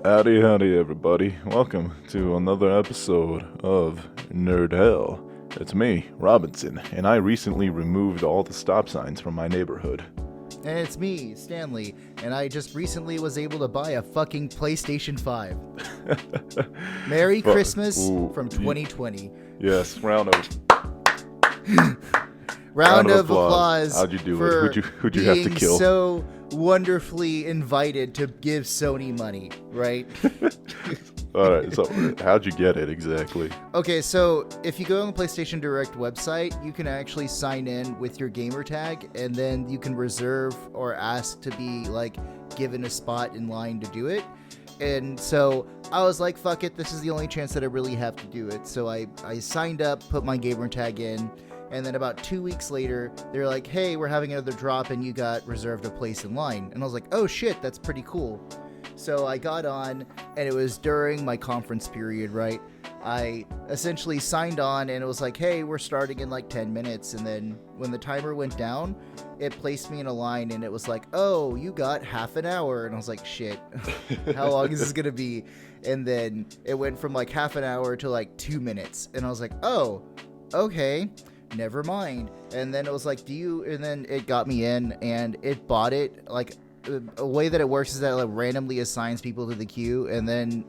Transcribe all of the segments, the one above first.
Howdy, howdy, everybody. Welcome to another episode of Nerd Hell. It's me, Robinson, and I recently removed all the stop signs from my neighborhood. And it's me, Stanley, and I just recently was able to buy a fucking PlayStation 5. Merry Christmas from 2020. Yes, round of applause. How'd you do for it? Who'd you have to being kill? So wonderfully invited to give Sony money, right? Alright, so how'd you get it exactly? Okay, so if you go on the PlayStation Direct website, you can actually sign in with your gamer tag, and then you can reserve or ask to be, given a spot in line to do it. And so I was like, fuck it, this is the only chance that I really have to do it. So I signed up, put my gamer tag in, and then about 2 weeks later, they're like, hey, we're having another drop, and you got reserved a place in line. And I was like, oh shit, that's pretty cool. So I got on, and it was during my conference period, right? I essentially signed on, and it was like, hey, we're starting in 10 minutes. And then when the timer went down, it placed me in a line, and it was like, oh, you got half an hour. And I was like, shit, how long is this going to be? And then it went from half an hour to 2 minutes. And I was like, oh, okay, never mind. And then it was like, and then it got me in, and it bought it, a way that it works is that it randomly assigns people to the queue, and then,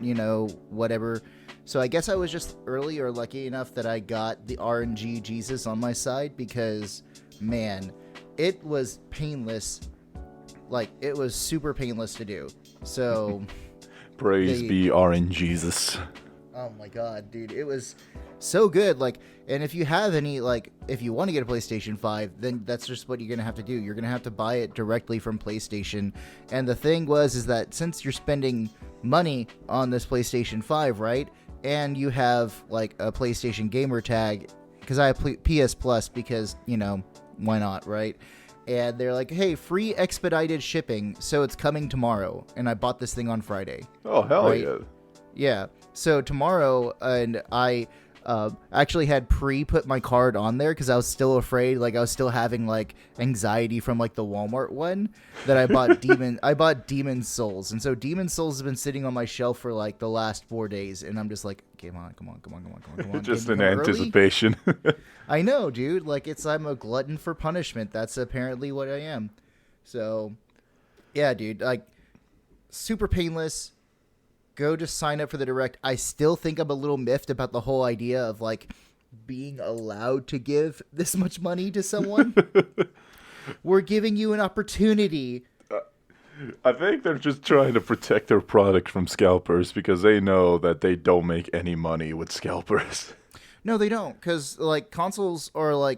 whatever. So I guess I was just early or lucky enough that I got the RNG Jesus on my side, because, man, it was painless. It was super painless to do. So Praise be RNG Jesus. Oh my god, dude, it was so good. And if you have any, if you want to get a PlayStation 5, then that's just what you're going to have to do. You're going to have to buy it directly from PlayStation. And the thing is that since you're spending money on this PlayStation 5, right, and you have, a PlayStation gamer tag, because I have PS Plus, because, why not, right? And they're like, hey, free expedited shipping, so it's coming tomorrow. And I bought this thing on Friday. Oh, hell right? yeah. Yeah, so tomorrow, and I actually had put my card on there because I was still afraid, I was still having anxiety from the Walmart one that I bought Demon Souls, and so Demon Souls has been sitting on my shelf for the last 4 days, and I'm just like, come on. Just in anticipation. I know, dude. I'm a glutton for punishment. That's apparently what I am. So, yeah, dude. Super painless. Go just sign up for the Direct. I still think I'm a little miffed about the whole idea of being allowed to give this much money to someone. We're giving you an opportunity. I think they're just trying to protect their product from scalpers because they know that they don't make any money with scalpers. No, they don't, because consoles are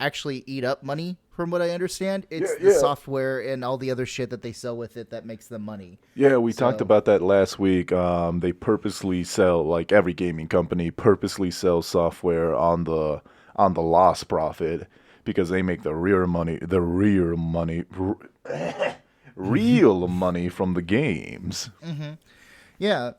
actually eat up money. From what I understand, it's the software and all the other shit that they sell with it that makes them money. Yeah, we talked about that last week. They purposely sell, every gaming company purposely sells software on the lost profit because they make the real money from the games. Mm-hmm. Yeah,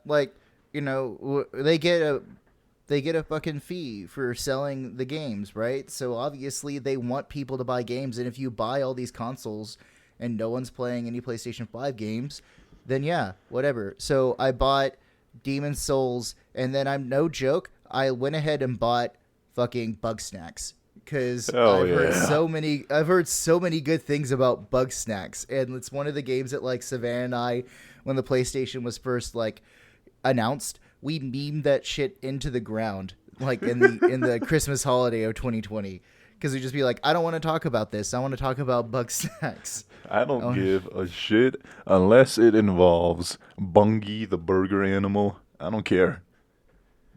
they get a fucking fee for selling the games, right? So obviously they want people to buy games, and if you buy all these consoles and no one's playing any PlayStation 5 games, then yeah, whatever. So I bought Demon Souls, and then I'm no joke, I went ahead and bought fucking Bugsnax. Because I've heard so many good things about Bugsnax, and it's one of the games that Savannah and I, when the PlayStation was first announced, we memed that shit into the ground, in the Christmas holiday of 2020, because we just be like, I don't want to talk about this. I want to talk about Bugsnax. I don't give a shit unless it involves Bungie the burger animal. I don't care.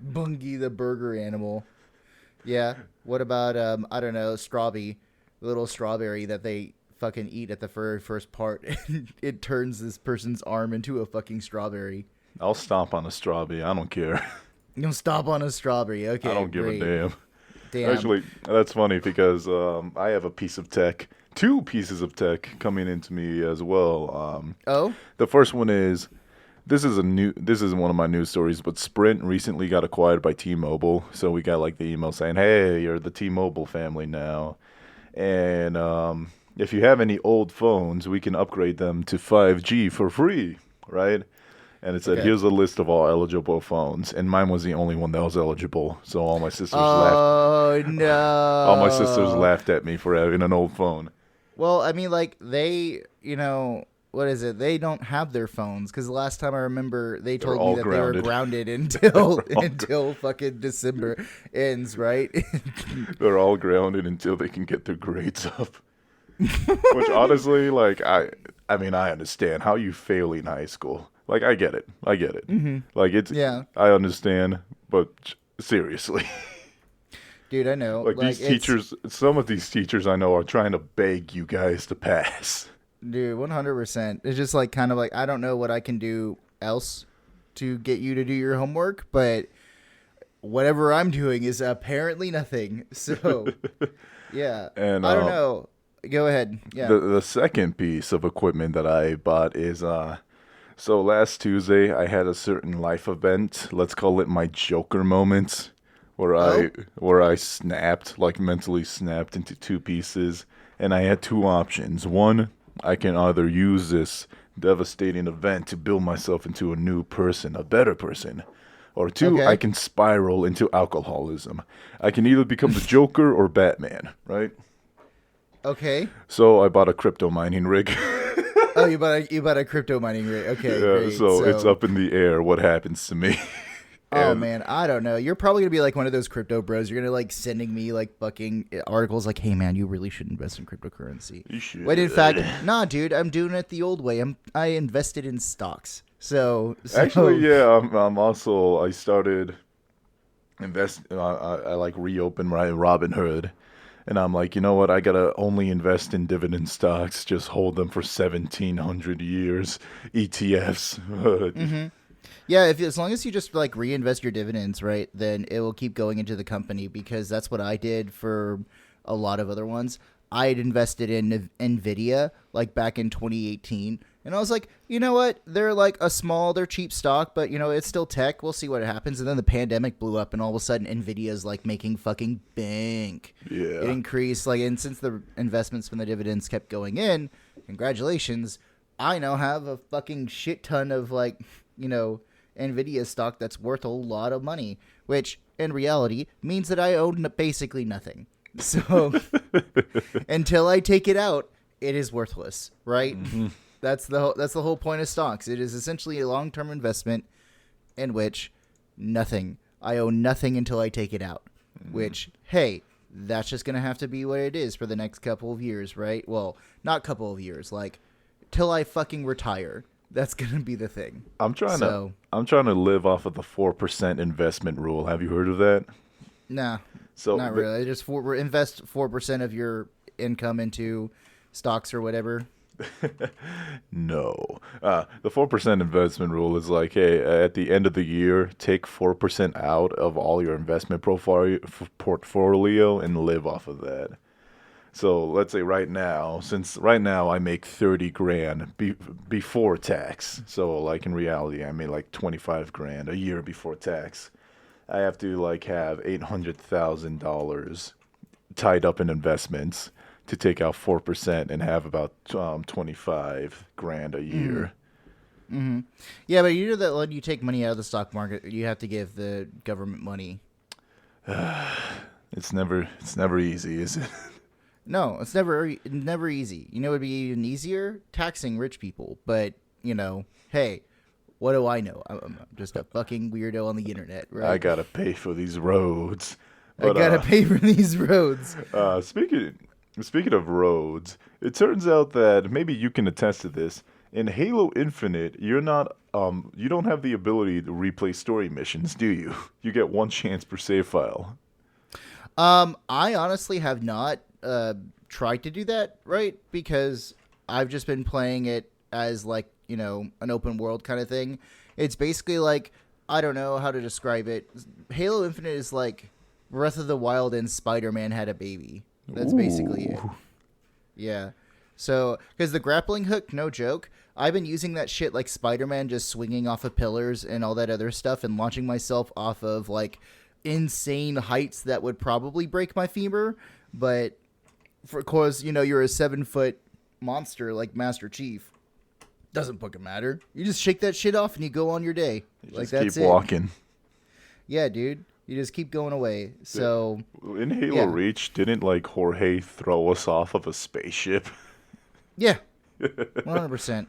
Bungie the burger animal. Yeah. What about I don't know, Strawby, the little strawberry that they fucking eat at the very first part, and it turns this person's arm into a fucking strawberry. I'll stomp on a strawberry. I don't care. You'll stomp on a strawberry. Okay, I don't give a damn. Damn. Actually, that's funny because I have a piece of tech, 2 pieces of tech coming into me as well. The first one is, this is one of my news stories, but Sprint recently got acquired by T-Mobile. So we got the email saying, hey, you're the T-Mobile family now. And if you have any old phones, we can upgrade them to 5G for free, right? And it said, here's a list of all eligible phones. And mine was the only one that was eligible. So all my sisters laughed. Oh, no. All my sisters laughed at me for having an old phone. Well, I mean, like, they, what is it? They don't have their phones. Because the last time I remember, they told me that they were grounded until fucking December ends, right? They're all grounded until they can get their grades up. Which, honestly, like, I understand how you fail in high school. Like, I get it. Mm-hmm. Like, I understand, but seriously. Dude, I know. Like these teachers, some of these teachers I know are trying to beg you guys to pass. Dude, 100%. It's just like, kind of like, I don't know what I can do else to get you to do your homework, but whatever I'm doing is apparently nothing. So, yeah. And I don't know. Go ahead. Yeah. The second piece of equipment that I bought is so last Tuesday I had a certain life event. Let's call it my Joker moment, where I snapped, like mentally snapped into two pieces, and I had two options. One, I can either use this devastating event to build myself into a new person, a better person. Or two, I can spiral into alcoholism. I can either become the Joker or Batman, right? Okay. So I bought a crypto mining rig. Oh, you bought a crypto mining rig. Okay. Yeah, great. So it's up in the air what happens to me. Oh man, I don't know. You're probably gonna be like one of those crypto bros. You're gonna like sending me like fucking articles like, "Hey man, you really should invest in cryptocurrency." You should. When in fact, nah, dude, I'm doing it the old way. I invested in stocks. So actually, yeah, I started I like reopened my Robinhood. And I'm like, you know what? I gotta only invest in dividend stocks. Just hold them for 1,700 years. ETFs. Mm-hmm. Yeah, as long as you just like reinvest your dividends, right, then it will keep going into the company, because that's what I did for a lot of other ones. I had invested in Nvidia like back in 2018, and I was like, you know what? They're like they're cheap stock, but it's still tech. We'll see what happens. And then the pandemic blew up, and all of a sudden Nvidia's like making fucking bank. Yeah, it increased and since the investments from the dividends kept going in, congratulations, I now have a fucking shit ton of Nvidia stock that's worth a lot of money, which in reality means that I own basically nothing. So until I take it out, it is worthless, right? Mm-hmm. That's the whole point of stocks. It is essentially a long-term investment in which I own nothing until I take it out. Mm-hmm. Which, hey, that's just gonna have to be what it is for the next couple of years, right? Well, not couple of years, like till I fucking retire. That's gonna be the thing. I'm trying to live off of the 4% investment rule. Have you heard of that? Nah, not really. Just invest 4% of your income into stocks or whatever. No. The 4% investment rule is like, hey, at the end of the year, take 4% out of all your investment portfolio and live off of that. So let's say right now I make 30 grand before tax. So like in reality, I made like 25 grand a year before tax. I have to like have $800,000 tied up in investments to take out 4% and have about 25 grand a year. Mm-hmm. Yeah, but you know that when you take money out of the stock market, you have to give the government money. It's never easy, is it? No, it's never easy. It would be even easier taxing rich people. But, hey, what do I know? I'm just a fucking weirdo on the internet, right? I gotta pay for these roads. But, I gotta pay for these roads. Speaking of roads, it turns out that maybe you can attest to this. In Halo Infinite, you don't have the ability to replay story missions, do you? You get one chance per save file. I honestly have not tried to do that, right? Because I've just been playing it as like, an open world kind of thing. It's basically like, I don't know how to describe it. Halo Infinite is like Breath of the Wild and Spider-Man had a baby. That's basically it. Yeah. So, because the grappling hook, no joke, I've been using that shit like Spider-Man, just swinging off of pillars and all that other stuff and launching myself off of like insane heights that would probably break my femur. But of course, you're a 7-foot monster like Master Chief. Doesn't fucking matter. You just shake that shit off and you go on your day. Just keep walking. Yeah, dude. You just keep going away. So in Halo Reach, didn't like Jorge throw us off of a spaceship? Yeah. 100%.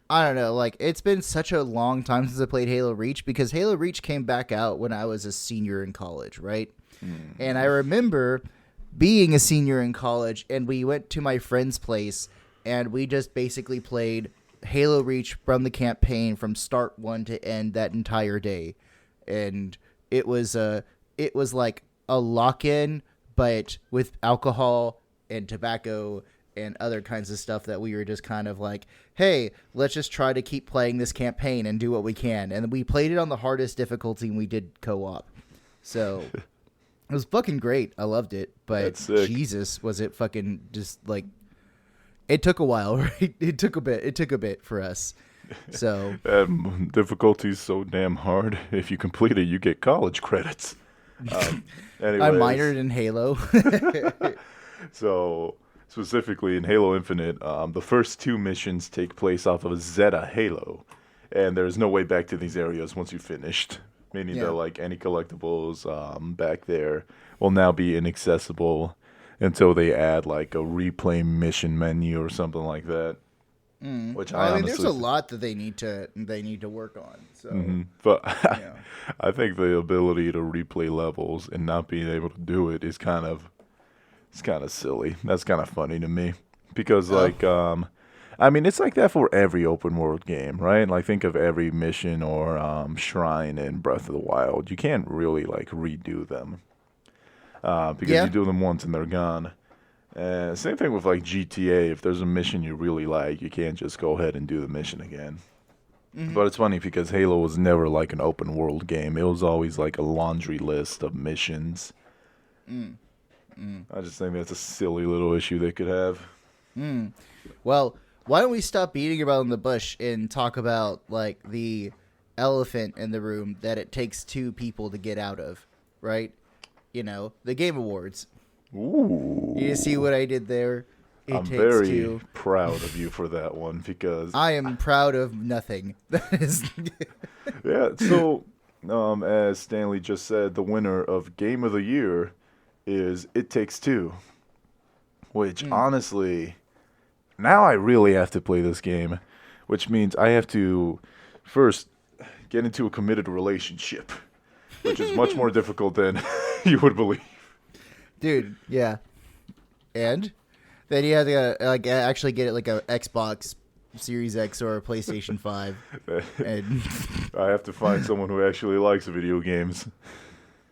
I don't know. Like, it's been such a long time since I played Halo Reach because Halo Reach came back out when I was a senior in college, right? And I remember being a senior in college, and we went to my friend's place, and we just basically played Halo Reach from the campaign from start one to end that entire day. And it was like a lock-in, but with alcohol and tobacco and other kinds of stuff that we were just kind of like, hey, let's just try to keep playing this campaign and do what we can. And we played it on the hardest difficulty, and we did co-op. So it was fucking great. I loved it. But Jesus, was it fucking just like, it took a while, right? It took a bit for us. So difficulty's so damn hard. If you complete it, you get college credits. I minored in Halo. So specifically in Halo Infinite, the first 2 missions take place off of Zeta Halo, and there's no way back to these areas once you've finished. Meaning that like any collectibles back there will now be inaccessible until they add like a replay mission menu or something like that. Which I mean, there's a lot that they need to work on. So, but I think the ability to replay levels and not being able to do it is kind of silly. That's kind of funny to me because like I mean, it's like that for every open world game, right? Like think of every mission or shrine in Breath of the Wild. You can't really like redo them because you do them once and they're gone. Same thing with like GTA. If there's a mission you really like, you can't just go ahead and do the mission again. But it's funny because Halo was never like an open world game. It was always like a laundry list of missions. I just think that's a silly little issue they could have. Well, why don't we stop beating around the bush and talk about like the elephant in the room that it takes 2 people to get out of, right? You know, the Game Awards. Ooh. You see what I did there? I'm very proud of you for that one because I am proud of nothing. That is yeah, so as Stanley just said, the winner of Game of the Year is It Takes Two, which honestly, now I really have to play this game, which means I have to first get into a committed relationship, which is much more difficult than you would believe. Dude, yeah. And then you have to like actually get it like a Xbox Series X or a PlayStation 5. And I have to find someone who actually likes video games.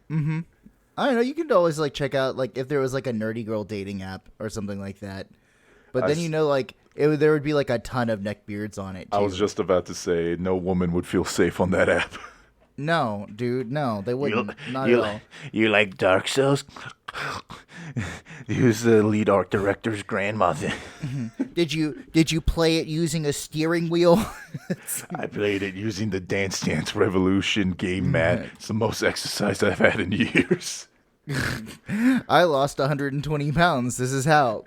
I don't know. You can always like check out like if there was like a nerdy girl dating app or something like that. But then like there would be like a ton of neckbeards on it too. I was just about to say no woman would feel safe on that app. No, dude, no, they wouldn't. Not at all. You like Dark Souls? Who's the lead art director's grandmother? Did you play it using a steering wheel? I played it using the Dance Dance Revolution game mat. It's the most exercise I've had in years. I lost 120 pounds. This is how.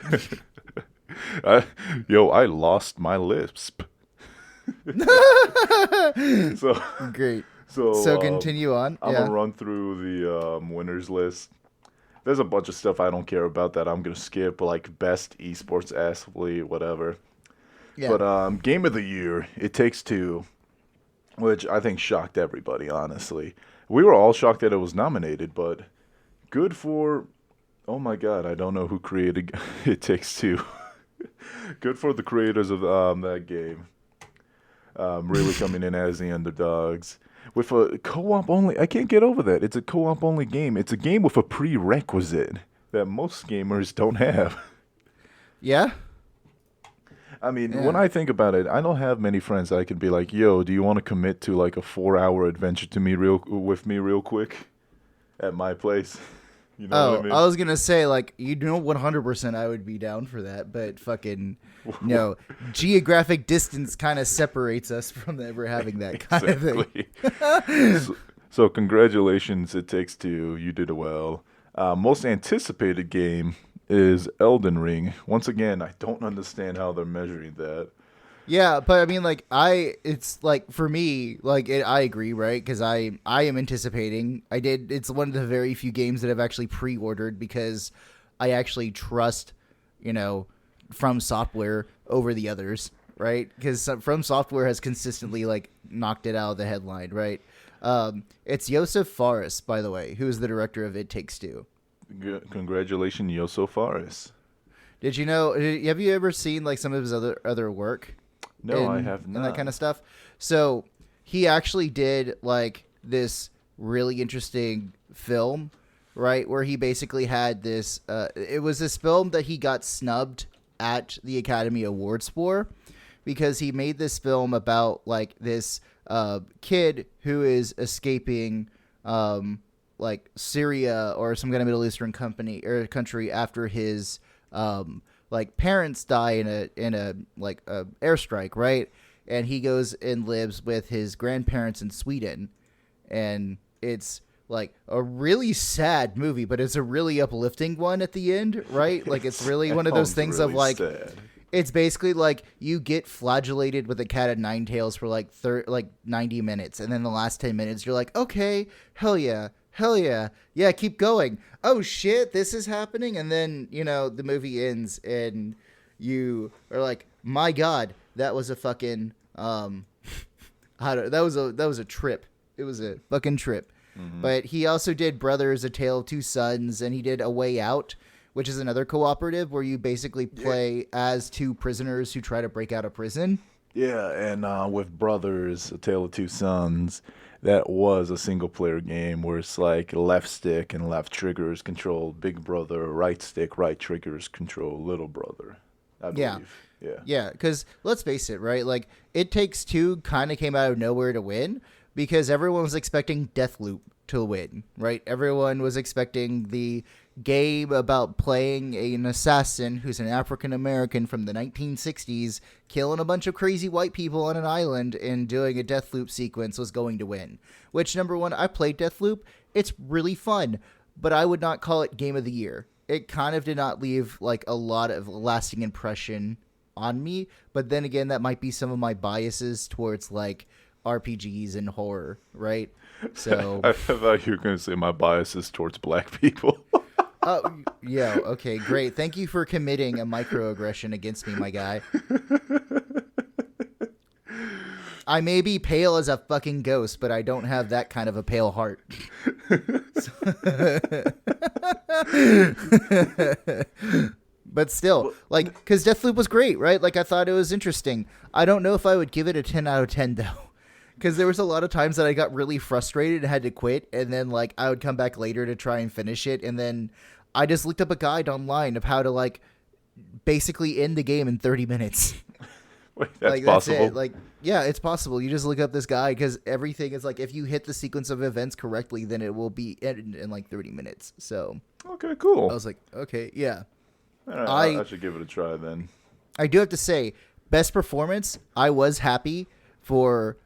I lost my lisp. So great. So continue on. I'm going to run through the winners list. There's a bunch of stuff I don't care about that I'm going to skip, like best esports athlete, whatever. Yeah. But Game of the Year, It Takes Two, which I think shocked everybody, honestly. We were all shocked that it was nominated, but good for... Oh my god, I don't know who created It Takes Two. Good for the creators of that game. Really coming in as the underdogs. With a co-op only, I can't get over that. It's a co-op only game. It's a game with a prerequisite that most gamers don't have. Yeah? I mean, when I think about it, I don't have many friends that I can be like, yo, do you want to commit to like a 4-hour adventure to me with me real quick at my place? You know what I mean? I was going to say, like, 100% I would be down for that, but fucking, no. Geographic distance kind of separates us from ever having that kind of thing. So congratulations, It Takes Two. You did well. Most anticipated game is Elden Ring. Once again, I don't understand how they're measuring that. Yeah, but I mean, like, it's like for me, like, I agree, right? Because I am anticipating. It's one of the very few games that I've actually pre-ordered because I actually trust, From Software over the others, right? Because From Software has consistently like knocked it out of the headline, right? It's Josef Fares, by the way, who is the director of It Takes Two. Congratulations, Yoso Fares. Did you know? Have you ever seen like some of his other work? No, I have not. And that kind of stuff. So he actually did like this really interesting film, right? Where he basically had this. It was this film that he got snubbed at the Academy Awards for because he made this film about like this kid who is escaping like Syria or some kind of Middle Eastern country after his like parents die in a like a airstrike, right? And he goes and lives with his grandparents in Sweden, and it's like a really sad movie, but it's a really uplifting one at the end, right? Like it's really one of those things really of like sad. It's basically like you get flagellated with a cat of nine tails for like 90 minutes, and then the last 10 minutes you're like, okay, hell yeah, keep going. Oh shit, this is happening. And then, the movie ends and you are like, my God, that was a fucking, that was a trip. It was a fucking trip. Mm-hmm. But he also did Brothers, A Tale of Two Sons, and he did A Way Out, which is another cooperative where you basically play as two prisoners who try to break out of prison. Yeah, and with Brothers, A Tale of Two Sons, that was a single-player game where it's like left stick and left triggers control big brother, right stick, right triggers control little brother, I believe. Yeah, because let's face it, right? Like, It Takes Two kind of came out of nowhere to win because everyone was expecting Deathloop to win, right? Everyone was expecting the game about playing an assassin who's an African-American from the 1960s, killing a bunch of crazy white people on an island and doing a Deathloop sequence was going to win. Which, number one, I played Deathloop. It's really fun, but I would not call it Game of the Year. It kind of did not leave like a lot of lasting impression on me, but then again, that might be some of my biases towards like RPGs and horror, right? So I thought you were going to say my biases towards black people. Oh, yeah, okay, great. Thank you for committing a microaggression against me, my guy. I may be pale as a fucking ghost, but I don't have that kind of a pale heart. But still, like, because Deathloop was great, right? Like, I thought it was interesting. I don't know if I would give it a 10 out of 10, though. Because there was a lot of times that I got really frustrated and had to quit, and then, like, I would come back later to try and finish it, and then I just looked up a guide online of how to, like, basically end the game in 30 minutes. Wait, that's like, possible? That's it. Like, yeah, it's possible. You just look up this guide, because everything is, like, if you hit the sequence of events correctly, then it will be ended in, like, 30 minutes. So, okay, cool. I was like, okay, yeah. All right, I should give it a try, then. I do have to say, best performance, I was happy for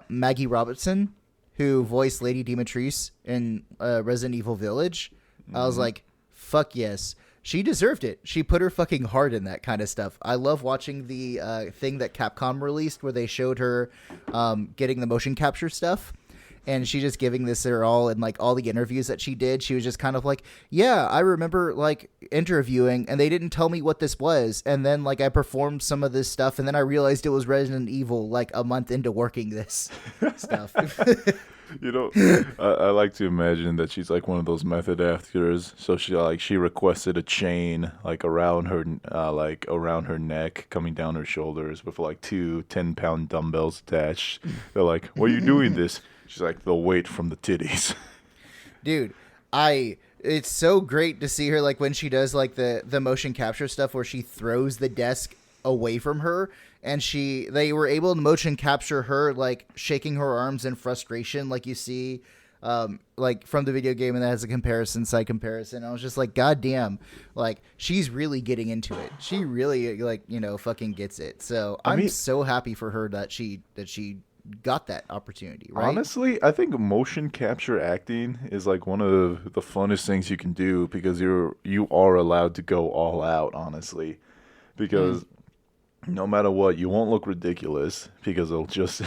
Maggie Robertson, who voiced Lady Dimitrescu in Resident Evil Village. Mm-hmm. I was like, fuck yes. She deserved it. She put her fucking heart in that kind of stuff. I love watching the thing that Capcom released where they showed her getting the motion capture stuff. And she just giving this her all in like all the interviews that she did. She was just kind of like, yeah, I remember like interviewing and they didn't tell me what this was. And then like I performed some of this stuff and then I realized it was Resident Evil like a month into working this stuff. You know, I like to imagine that she's like one of those method actors. So she requested a chain like around her neck, coming down her shoulders with like 2 10-pound dumbbells attached. They're like, "What are you doing this?" She's like, "The weight from the titties." Dude, it's so great to see her like when she does like the motion capture stuff where she throws the desk away from her. And they were able to motion capture her, like, shaking her arms in frustration, like you see, like, from the video game, and that has a side comparison. I was just like, God damn, like, she's really getting into it. She really, like, fucking gets it. So I'm so happy for her that she got that opportunity, right? Honestly, I think motion capture acting is, like, one of the funnest things you can do because you are allowed to go all out, honestly. Because... no matter what, you won't look ridiculous because it'll just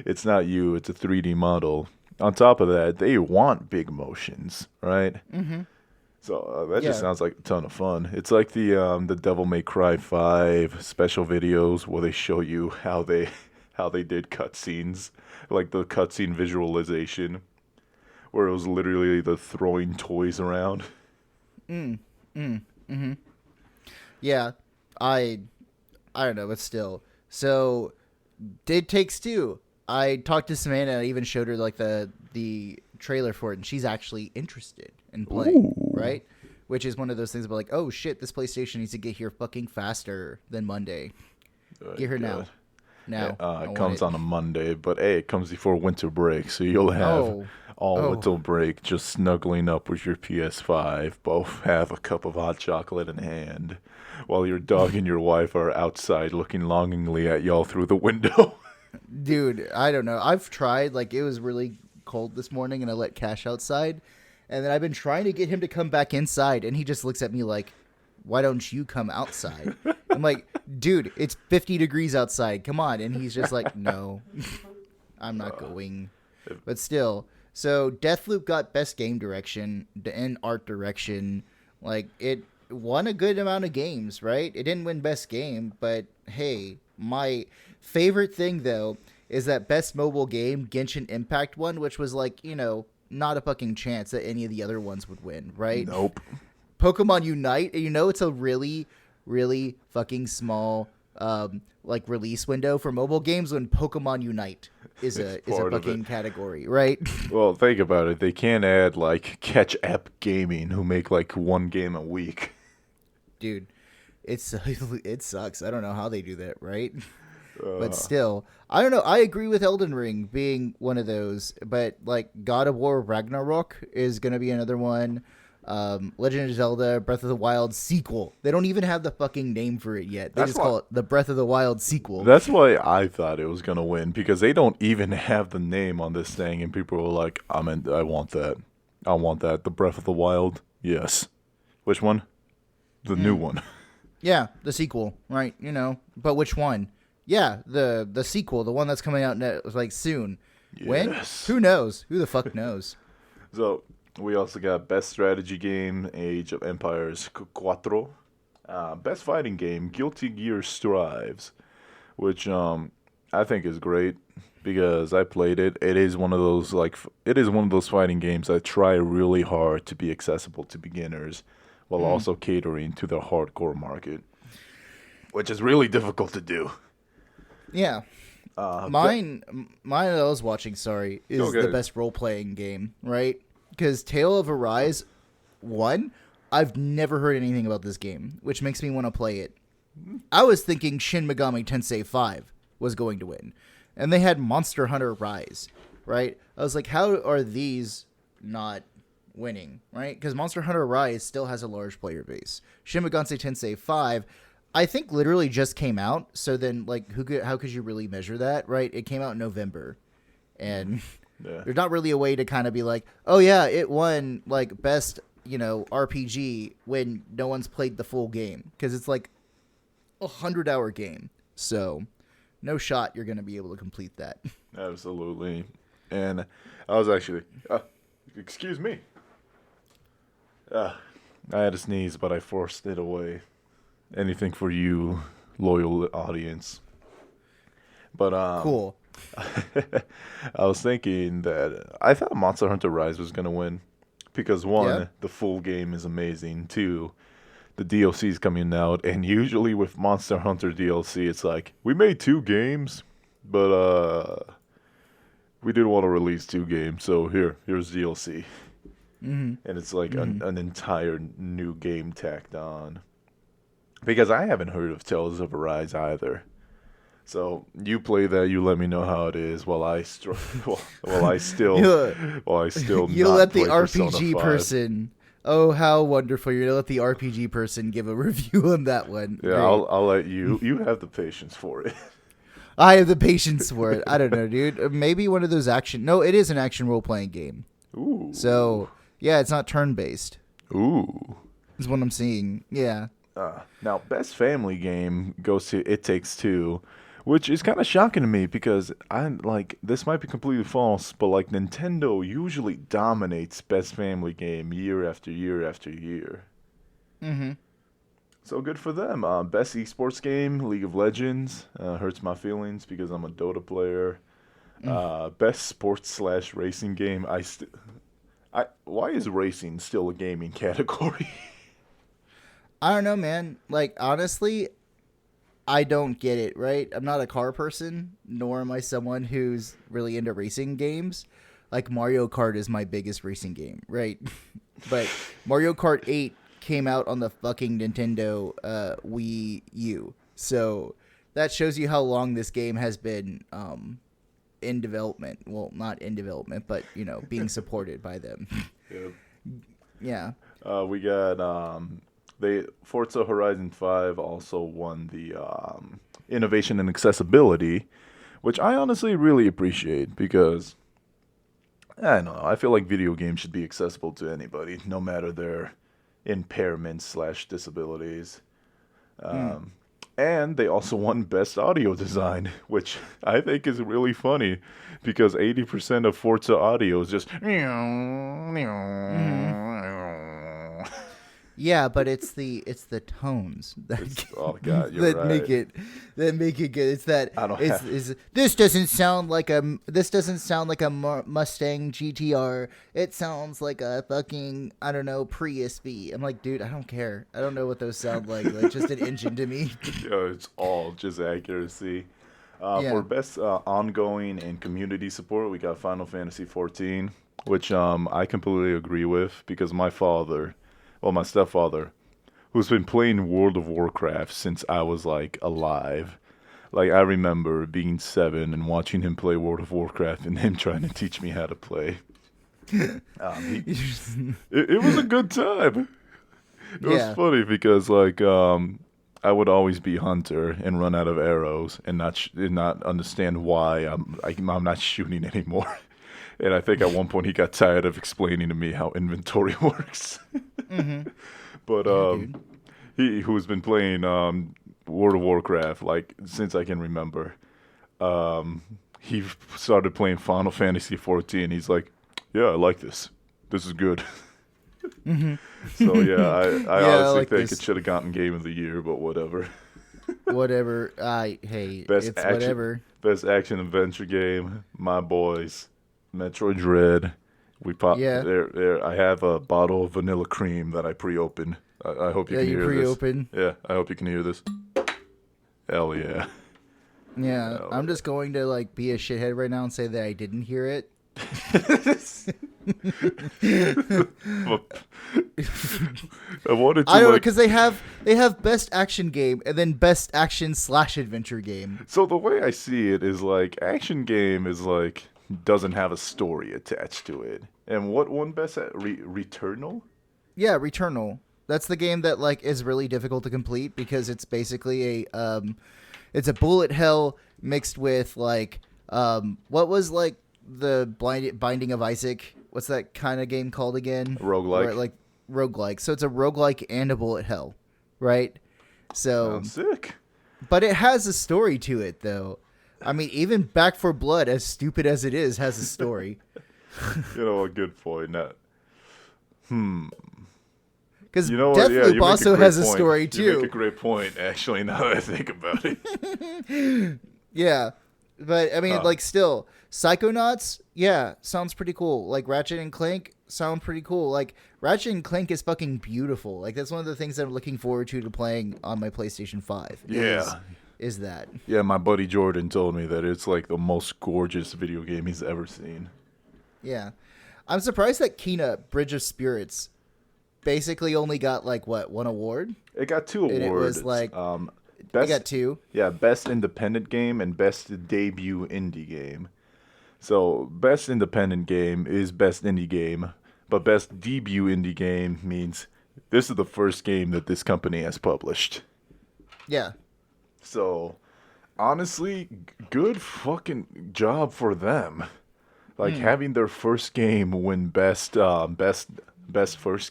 it's not you, it's a 3D model. On top of that, they want big motions, right? Mm-hmm. So that just sounds like a ton of fun. It's like the Devil May Cry 5 special videos where they show you how they did cutscenes, like the cutscene visualization, where it was literally the throwing toys around. Mm-hmm. Yeah, I don't know, but still. So, It Takes Two. I talked to Samantha and I even showed her like the trailer for it, and she's actually interested in playing, right? Which is one of those things about like, oh shit, this PlayStation needs to get here fucking faster than Monday. Get here now. It comes on a Monday, but hey, it comes before winter break, so you'll have winter break just snuggling up with your PS5, both have a cup of hot chocolate in hand, while your dog and your wife are outside looking longingly at y'all through the window. Dude, I don't know. I've tried, like, it was really cold this morning, and I let Cash outside, and then I've been trying to get him to come back inside, and he just looks at me like, why don't you come outside? I'm like, dude, it's 50 degrees outside. Come on. And he's just like, no, I'm not going. But still, so Deathloop got best game direction and art direction. Like, it won a good amount of games, right? It didn't win best game, but hey, my favorite thing, though, is that best mobile game Genshin Impact won, which was like, not a fucking chance that any of the other ones would win, right? Nope. Pokemon Unite, it's a really, really fucking small like release window for mobile games when Pokemon Unite is a fucking category, right? Well, think about it. They can't add like Catch App Gaming, who make like one game a week. Dude, it sucks. I don't know how they do that, right? But still, I don't know. I agree with Elden Ring being one of those, but like God of War Ragnarok is gonna be another one. Legend of Zelda Breath of the Wild sequel. They don't even have the fucking name for it yet. They call it the Breath of the Wild sequel. That's why I thought it was gonna win, because they don't even have the name on this thing, and people were like, I want that. I want that. The Breath of the Wild. Yes. Which one? The new one. Yeah, the sequel, right? But which one? Yeah, the sequel, the one that's coming out like soon. Yes. When? Who knows? Who the fuck knows? So we also got Best Strategy Game, Age of Empires 4. Best Fighting Game, Guilty Gear Strives, which I think is great because I played it. It is one of those fighting games that try really hard to be accessible to beginners while also catering to the hardcore market, which is really difficult to do. Yeah. Mine that I was watching, is the best role-playing game, right? Because Tale of Arise 1, I've never heard anything about this game, which makes me want to play it. I was thinking Shin Megami Tensei 5 was going to win. And they had Monster Hunter Rise, right? I was like, how are these not winning, right? Because Monster Hunter Rise still has a large player base. Shin Megami Tensei 5, I think literally just came out. So then, like, how could you really measure that, right? It came out in November. And there's not really a way to kind of be like, oh yeah, it won like best, RPG when no one's played the full game, because it's like a 100-hour game. So no shot you're going to be able to complete that. Absolutely. And I was actually, excuse me. I had a sneeze, but I forced it away. Anything for you, loyal audience. But cool. I was thinking that I thought Monster Hunter Rise was going to win because, one, the full game is amazing. Two, the DLC is coming out, and usually with Monster Hunter DLC, it's like, we made 2 games, but we didn't want to release 2 games, so here's DLC. Mm-hmm. And it's like an entire new game tacked on. Because I haven't heard of Tales of Arise either. So you play that, you let me know how it is while I still you let the RPG person. Oh, how wonderful! You're gonna let the RPG person give a review on that one. Yeah, I'll let you. You have the patience for it. I have the patience for it. I don't know, dude. Maybe one of those action. No, it is an action role playing game. Ooh. So yeah, it's not turn based. Ooh. Is what I'm seeing. Yeah. Now, best family game goes to It Takes Two, which is kind of shocking to me because this might be completely false, but like Nintendo usually dominates best family game year after year after year. Mm-hmm. So good for them. Best esports game, League of Legends. Hurts my feelings because I'm a Dota player. Best sports/racing game. Why is racing still a gaming category? I don't know, man. Like, honestly, I don't get it, right? I'm not a car person, nor am I someone who's really into racing games. Like, Mario Kart is my biggest racing game, right? But Mario Kart 8 came out on the fucking Nintendo Wii U. So that shows you how long this game has been in development. Well, not in development, but, being supported by them. Yep. Yeah. We got... Forza Horizon 5 also won the Innovation and Accessibility, which I honestly really appreciate because, I don't know, I feel like video games should be accessible to anybody, no matter their impairments/disabilities. And they also won Best Audio Design, which I think is really funny because 80% of Forza audio is just... Yeah, but it's the tones that right. make it good. It's that this doesn't sound like a Mustang GTR. It sounds like a fucking Prius V. I'm like, dude, I don't care. I don't know what those sound like. Like just an engine to me. Yeah, it's all just accuracy. For best ongoing and community support, we got Final Fantasy XIV, which I completely agree with because my stepfather, who's been playing World of Warcraft since I was, alive. Like, I remember being 7 and watching him play World of Warcraft and him trying to teach me how to play. It was a good time. It was funny because, I would always be Hunter and run out of arrows and not understand why I'm not shooting anymore. And I think at one point he got tired of explaining to me how inventory works. Mm-hmm. But who's been playing World of Warcraft since I can remember. He started playing Final Fantasy XIV. He's like, yeah, I like this. This is good. Mm-hmm. So yeah, I honestly think it should have gotten Game of the Year, but whatever. Whatever. Whatever. Best action adventure game. My boys. Metroid Dread. We pop there. I have a bottle of vanilla cream that I pre-opened. I hope you can hear pre-opened. this. Yeah, I hope you can hear this. Hell yeah. Yeah, I'm just going to be a shithead right now and say that I didn't hear it. I wanted to. I don't know because they have best action game and then best action/adventure game. So the way I see it is action game is doesn't have a story attached to it. And what one best at Returnal? Yeah, Returnal. That's the game that is really difficult to complete because it's basically it's a bullet hell mixed with what was the Binding of Isaac? What's that kind of game called again? Roguelike. Roguelike. So it's a roguelike and a bullet hell, right? So sounds sick. But it has a story to it though. I mean, even Back 4 Blood, as stupid as it is, has a story. A good point. Because Deathloop also has a story, too. You make a great point, actually, now that I think about it. Yeah. But, I mean, still, Psychonauts, sounds pretty cool. Ratchet and Clank sound pretty cool. Ratchet and Clank is fucking beautiful. That's one of the things that I'm looking forward to playing on my PlayStation 5. Yeah. Is that. Yeah, my buddy Jordan told me that it's the most gorgeous video game he's ever seen. Yeah. I'm surprised that Kena, Bridge of Spirits, basically only got one award. It got 2 awards. And it was best, it got 2. Yeah, best independent game and best debut indie game. So best independent game is best indie game, but best debut indie game means this is the first game that this company has published. Yeah. So, honestly, good fucking job for them. Having their first game win best first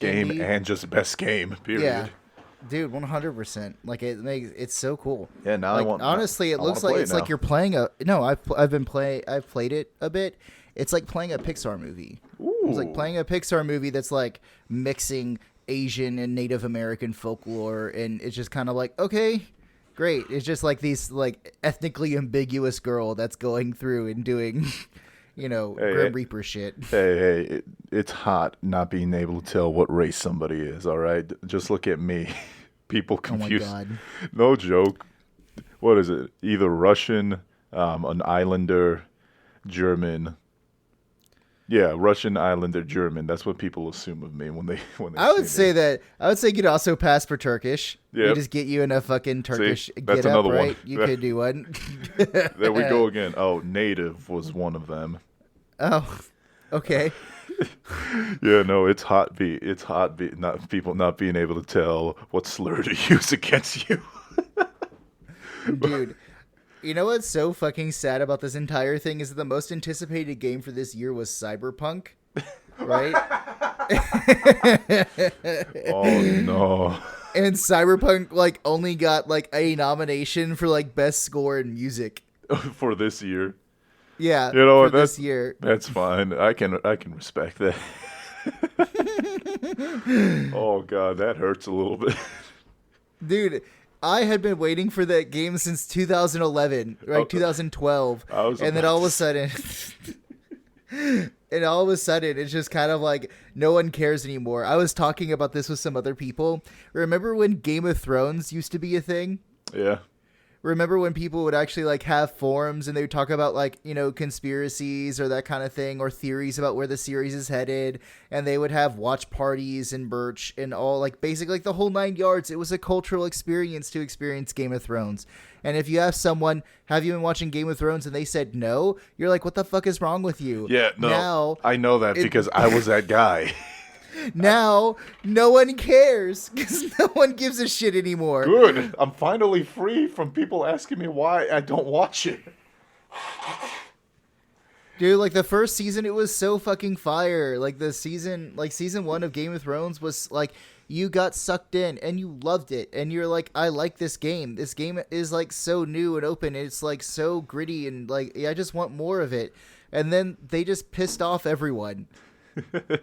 game Indie? and just best game, period. Yeah. Dude, 100%. Like it's so cool. Yeah, now like, I want. Honestly, it looks like it's like you're playing a. No, I've played it a bit. It's like playing a Pixar movie. Ooh. It's like playing a Pixar movie that's like mixing Asian and Native American folklore, and it's just kind of like, okay, great. It's just like these like ethnically ambiguous girl that's going through and doing, Grim Reaper shit. Hey, it's hot not being able to tell what race somebody is, all right? Just look at me. People confuse. Oh my God. No joke. What is it? Either Russian, an islander, German. Yeah, Russian, islander, German. That's what people assume of me when they I would say you could also pass for Turkish. Yep. You just get you in a fucking Turkish that's get up, another right? one. You could do one. There we go again. Oh, native was one of them. Oh, okay. Yeah, no, it's hot. Not people not being able to tell what slur to use against you. Dude, you know what's so fucking sad about this entire thing is that the most anticipated game for this year was Cyberpunk, right? Oh no. And Cyberpunk like only got like a nomination for like best score in music for this year. Yeah, you know for this year. That's fine. I can respect that. Oh god, that hurts a little bit. Dude, I had been waiting for that game since 2011, right? 2012. And then all of a sudden it's just kind of like no one cares anymore. I was talking about this with some other people. Remember when Game of Thrones used to be a thing? Yeah. Remember when people would actually like have forums and they would talk about like, conspiracies or that kind of thing or theories about where the series is headed, and they would have watch parties and merch and all, like basically like the whole 9 yards. It was a cultural experience to experience Game of Thrones. And if you have someone, have you been watching Game of Thrones, and they said no, you're like, what the fuck is wrong with you? Yeah, no. Now, I know that because I was that guy. Now, no one cares because no one gives a shit anymore. Good. I'm finally free from people asking me why I don't watch it. Dude, like the first season, it was so fucking fire. Like season 1 of Game of Thrones was like, you got sucked in and you loved it. And you're like, I like this game. This game is like so new and open. It's like so gritty and like, I just want more of it. And then they just pissed off everyone.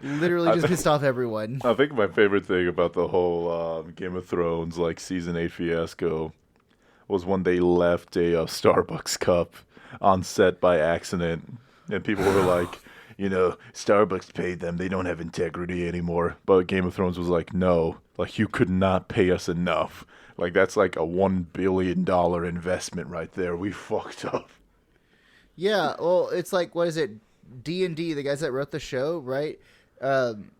Literally just pissed off everyone. I think my favorite thing about the whole Game of Thrones like season 8 fiasco was when they left a Starbucks cup on set by accident, and people were like, Starbucks paid them, they don't have integrity anymore. But Game of Thrones was like, no, like you could not pay us enough. Like that's like a $1 billion investment right there. We fucked up. Yeah, well, it's like, what is it? D&D, the guys that wrote the show, right?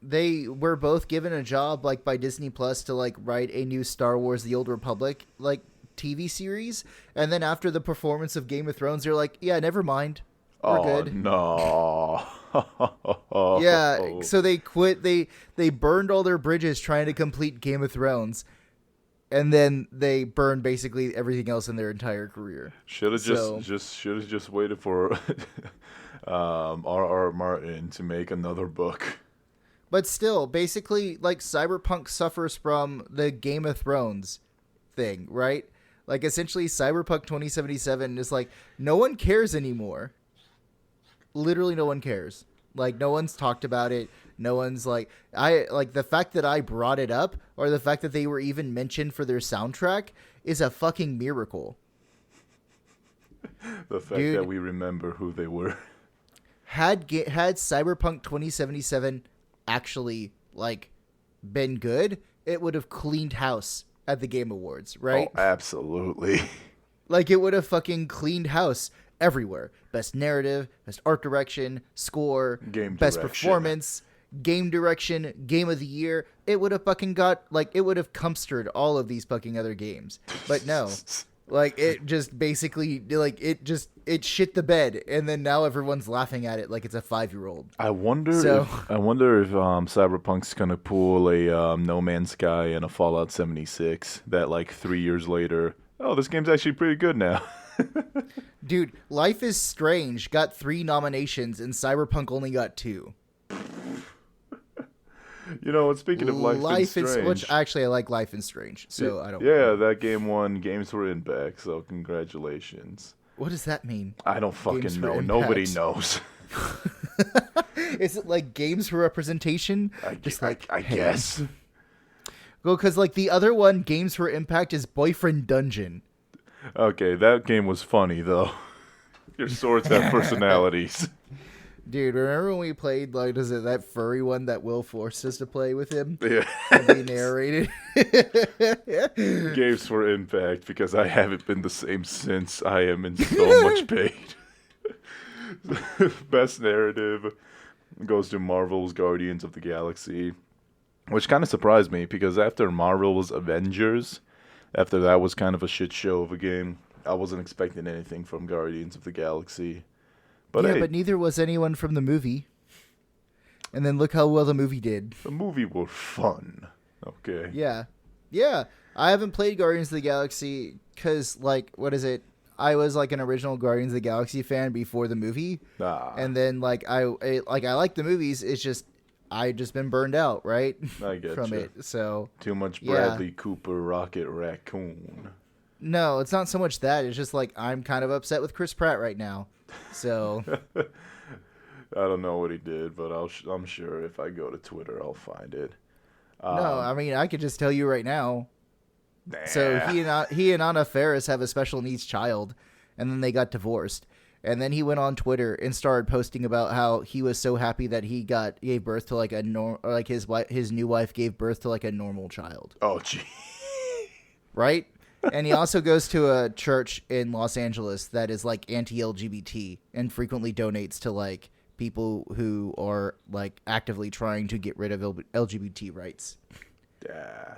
They were both given a job like by Disney Plus to like write a new Star Wars: The Old Republic like TV series, and then after the performance of Game of Thrones, they're like, yeah, never mind, we're good. No. Yeah, so they quit. They burned all their bridges trying to complete Game of Thrones, and then they burned basically everything else in their entire career. Should have just waited for R.R. Martin to make another book. But still, basically, like Cyberpunk suffers from the Game of Thrones thing, right? Like essentially, Cyberpunk 2077 is like no one cares anymore. Literally, no one cares. Like no one's talked about it. No one's like the fact that I brought it up, or the fact that they were even mentioned for their soundtrack, is a fucking miracle. The fact that we remember who they were. Had Cyberpunk 2077 actually like been good, it would have cleaned house at the Game Awards, right? Oh, absolutely. Like it would have fucking cleaned house everywhere. Best narrative, best art direction, score, best performance, game direction, game of the year. It would have fucking got like it would have cumstered all of these fucking other games. But no. Like it just basically like it shit the bed, and then now everyone's laughing at it like it's a 5-year-old. I wonder if Cyberpunk's gonna pull a No Man's Sky and a Fallout 76 that like 3 years later, oh, this game's actually pretty good now. Dude, Life is Strange got 3 nominations and Cyberpunk only got 2. Speaking of Life is Strange, which actually I like Life is Strange, so I don't. Yeah, that game won Games for Impact, so congratulations. What does that mean? I don't fucking know. Nobody knows. Is it like games for representation? I guess. Well, because like the other one, Games for Impact, is Boyfriend Dungeon. Okay, that game was funny though. Your swords have personalities. Dude, remember when we played that furry one that Will forced us to play with him? Yeah. And we narrated. Games for Impact, because I haven't been the same since. I am in so much pain. Best narrative goes to Marvel's Guardians of the Galaxy, which kind of surprised me because after Marvel's Avengers, after that was kind of a shit show of a game, I wasn't expecting anything from Guardians of the Galaxy. But yeah, hey, but neither was anyone from the movie. And then look how well the movie did. The movie was fun. Okay. Yeah. Yeah. I haven't played Guardians of the Galaxy because, what is it? I was an original Guardians of the Galaxy fan before the movie. And then I like the movies. It's just I just been burned out, right? I get from you. it. So too much Bradley Cooper Rocket Raccoon. No, it's not so much that. It's just I'm kind of upset with Chris Pratt right now. So I don't know what he did, but I'm sure if I go to Twitter, I'll find it. No, I mean I could just tell you right now. Nah. So he and Anna Faris have a special needs child, and then they got divorced. And then he went on Twitter and started posting about how he was so happy that he gave birth to his new wife gave birth to a normal child. Oh, gee. Right? And he also goes to a church in Los Angeles that is anti-LGBT and frequently donates to people who are actively trying to get rid of LGBT rights. Yeah.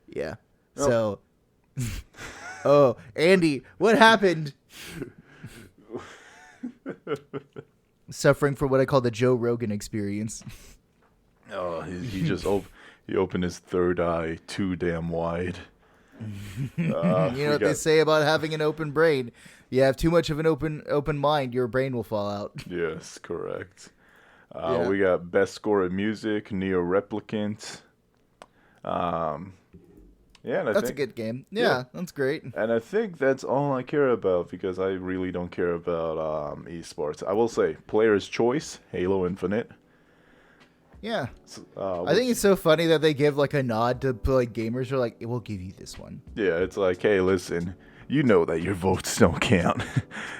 Yeah. Oh. So, oh, Andy, what happened? Suffering from what I call the Joe Rogan experience. Oh, he just he opened his third eye too damn wide. You know what they say about having an open brain? You have too much of an open mind, your brain will fall out. Yes, correct. We got best score in music, Neo Replicant. Yeah, and that's a good game. Yeah, that's great. And I think that's all I care about because I really don't care about esports. I will say, Player's Choice, Halo Infinite. Yeah. I think it's so funny that they give a nod to gamers who are we'll give you this one. Yeah, it's hey, listen, you know that your votes don't count.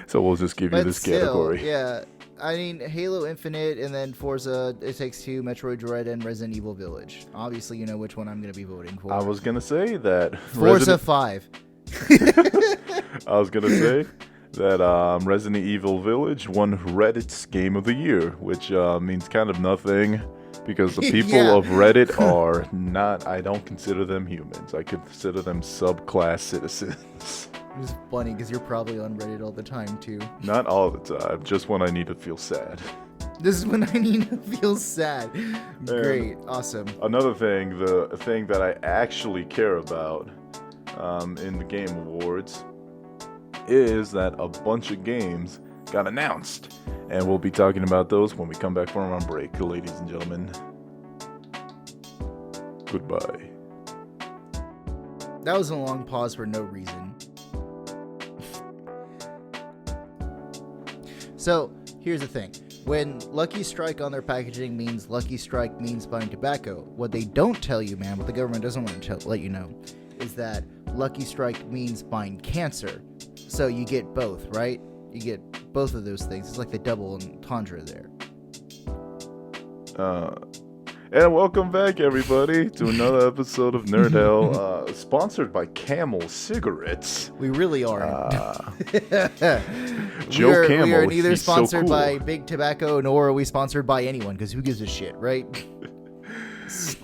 So we'll just give you this category. Yeah. I mean, Halo Infinite and then Forza, It Takes Two, Metroid Dread, and Resident Evil Village. Obviously, you know which one I'm going to be voting for. I was going to say that... Forza 5. I was going to say that Resident Evil Village won Reddit's Game of the Year, which means kind of nothing because the people of Reddit are not... I don't consider them humans. I consider them subclass citizens. It's funny because you're probably on Reddit all the time, too. Not all the time, just when I need to feel sad. This is when I need to feel sad. Great, awesome. Another thing, the thing that I actually care about in the Game Awards is that a bunch of games got announced. And we'll be talking about those when we come back from our break, ladies and gentlemen. Goodbye. That was a long pause for no reason. So, here's the thing. When Lucky Strike on their packaging means Lucky Strike means buying tobacco, what they don't tell you, man, what the government doesn't want to let you know, is that Lucky Strike means buying cancer. So you get both, right? You get both of those things. It's like the double entendre there. And welcome back, everybody, to another episode of Nerd Hell, sponsored by Camel Cigarettes. We really are. Joe Camel, we are neither he's sponsored so cool. by Big Tobacco, nor are we sponsored by anyone, because who gives a shit, right?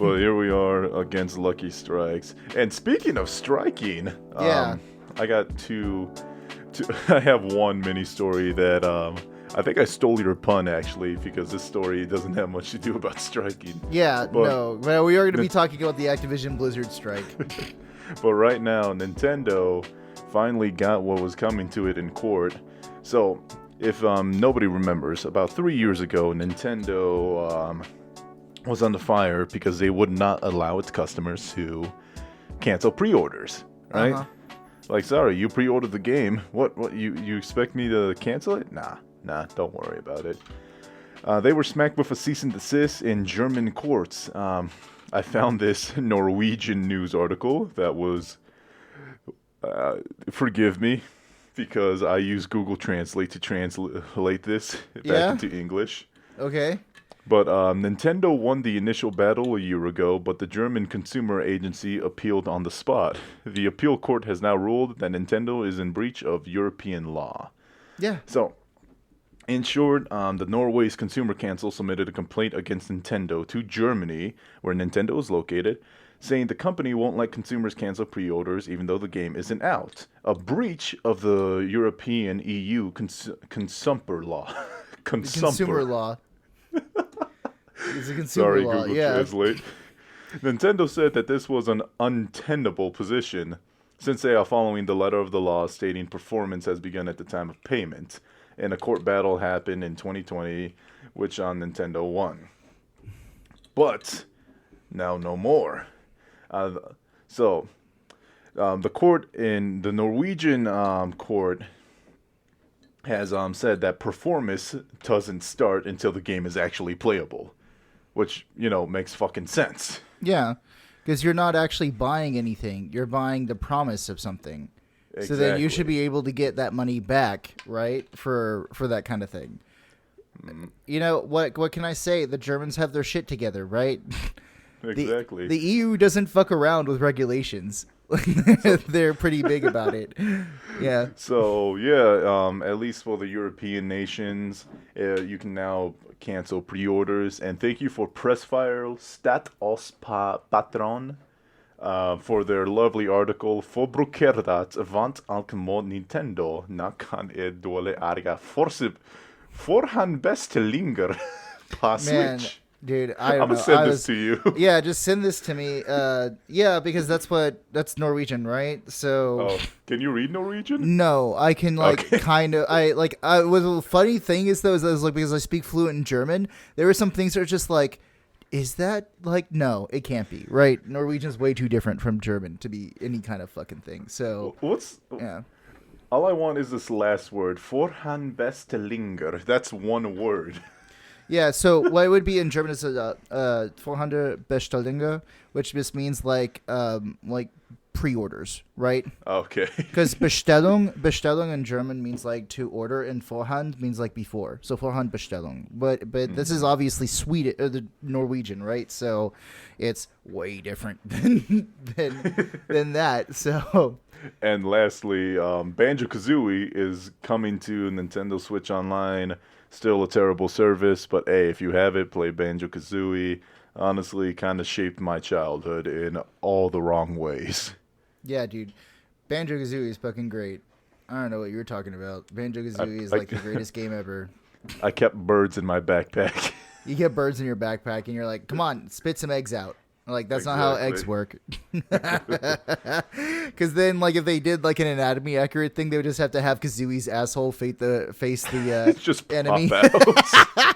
Well, here we are against Lucky Strikes. And speaking of striking, I got I have one mini story that I think I stole your pun, actually, because this story doesn't have much to do about striking. Yeah, but we are going to be talking about the Activision Blizzard strike. But right now, Nintendo finally got what was coming to it in court. So, if nobody remembers, about 3 years ago, Nintendo was under fire because they would not allow its customers to cancel pre-orders, right? Uh-huh. Like, sorry, you pre-ordered the game. What you expect me to cancel it? Nah, don't worry about it. They were smacked with a cease and desist in German courts. I found this Norwegian news article that was, forgive me, because I use Google Translate to translate this back into English. Okay. But Nintendo won the initial battle a year ago, but the German Consumer Agency appealed on the spot. The appeal court has now ruled that Nintendo is in breach of European law. Yeah. So, in short, the Norway's Consumer Council submitted a complaint against Nintendo to Germany, where Nintendo is located, saying the company won't let consumers cancel pre-orders even though the game isn't out. A breach of the European EU consumer law. Consumer law. It's a consumer Sorry, law. Google Translate. Nintendo said that this was an untenable position, since they are following the letter of the law stating performance has begun at the time of payment, and a court battle happened in 2020, which Nintendo won. But now no more. The court in the Norwegian court has said that performance doesn't start until the game is actually playable, which, makes fucking sense. Yeah, because you're not actually buying anything. You're buying the promise of something. Exactly. So then you should be able to get that money back, right, for that kind of thing. What can I say? The Germans have their shit together, right? Exactly. The EU doesn't fuck around with regulations. They're pretty big about it. Yeah. So, at least for the European nations, you can now cancel pre-orders. And thank you for Pressfire Stat Os Patron for their lovely article. Forbrukerdat vant alkemo Nintendo na kan dålig arga forhan best linger pa Switch. Dude, I'm gonna send this to you. Yeah, just send this to me. Because that's Norwegian, right? So. Can you read Norwegian? No, I can kind of. The funny thing is though, because I speak fluent in German, there are some things that are just like, is that no, it can't be, right? Norwegian's way too different from German to be any kind of fucking thing. So. Yeah. All I want is this last word, forhan best linger. That's one word. Yeah, so what it would be in German is 400 Bestellinge, which just means like pre-orders, right? Okay. Because Bestellung in German means like to order, and Vorhand means like before. So Vorhand Bestellung. But this is obviously Swedish, the Norwegian, right? So it's way different than that. So. And lastly, Banjo-Kazooie is coming to Nintendo Switch Online. Still a terrible service, but hey, if you have it, play Banjo-Kazooie. Honestly, kind of shaped my childhood in all the wrong ways. Yeah, dude. Banjo-Kazooie is fucking great. I don't know what you're talking about. Banjo-Kazooie is like the greatest game ever. I kept birds in my backpack. You get birds in your backpack, and you're like, come on, spit some eggs out. Like, that's not how eggs work. Because then, if they did, an anatomy accurate thing, they would just have to have Kazooie's asshole face the just enemy. Pop out.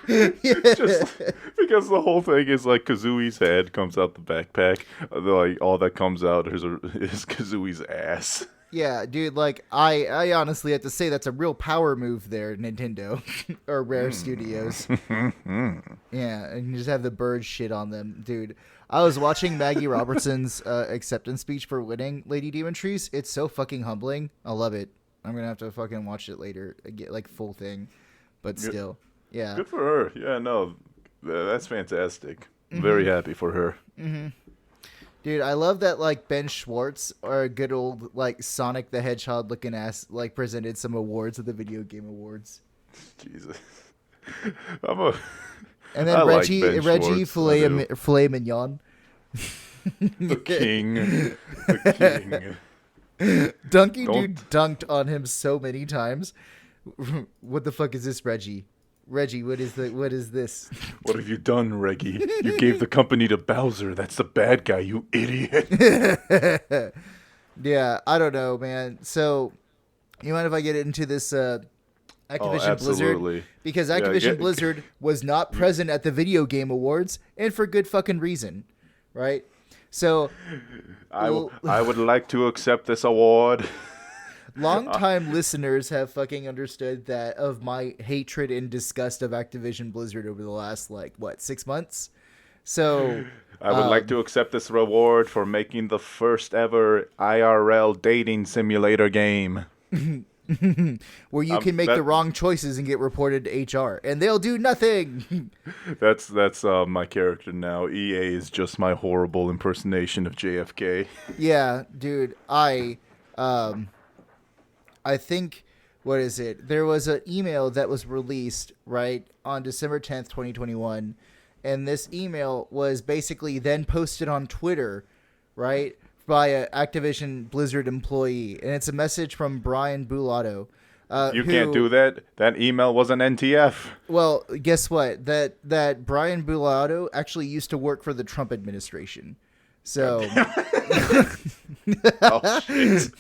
Just because the whole thing is, Kazooie's head comes out the backpack. All that comes out is Kazooie's ass. Yeah, dude, I honestly have to say that's a real power move there, Nintendo. Or Rare Studios. Yeah, and you just have the bird shit on them. Dude, I was watching Maggie Robertson's acceptance speech for winning Lady Demon Trees. It's so fucking humbling. I love it. I'm going to have to fucking watch it later. Get, full thing. But still, yeah. Good for her. Yeah, no, that's fantastic. Mm-hmm. Very happy for her. Mm-hmm. Dude, I love that, Ben Schwartz, or good old, Sonic the Hedgehog looking ass, presented some awards at the Video Game Awards. Jesus. And then Reggie Filet Mignon. The king. The king. Dude dunked on him so many times. What the fuck is this, Reggie? Reggie, what is this? What have you done, Reggie? You gave the company to Bowser. That's the bad guy, you idiot. Yeah, I don't know, man. So, you mind if I get into this Activision Blizzard, because Activision Blizzard was not present at the Video Game Awards, and for good fucking reason, right? So, I would like to accept this award. Longtime listeners have fucking understood that of my hatred and disgust of Activision Blizzard over the last 6 months. So I would like to accept this reward for making the first ever IRL dating simulator game. Where you can make the wrong choices and get reported to HR, and they'll do nothing. That's my character now. EA is just my horrible impersonation of JFK. Yeah, dude. I think, what is it? There was an email that was released right on December 10th, 2021, and this email was basically then posted on Twitter, right? By an Activision Blizzard employee, and it's a message from Brian Bulatto. You can't do that. That email was an NTF. Well, guess what? That Brian Bulatto actually used to work for the Trump administration. So, oh, shit.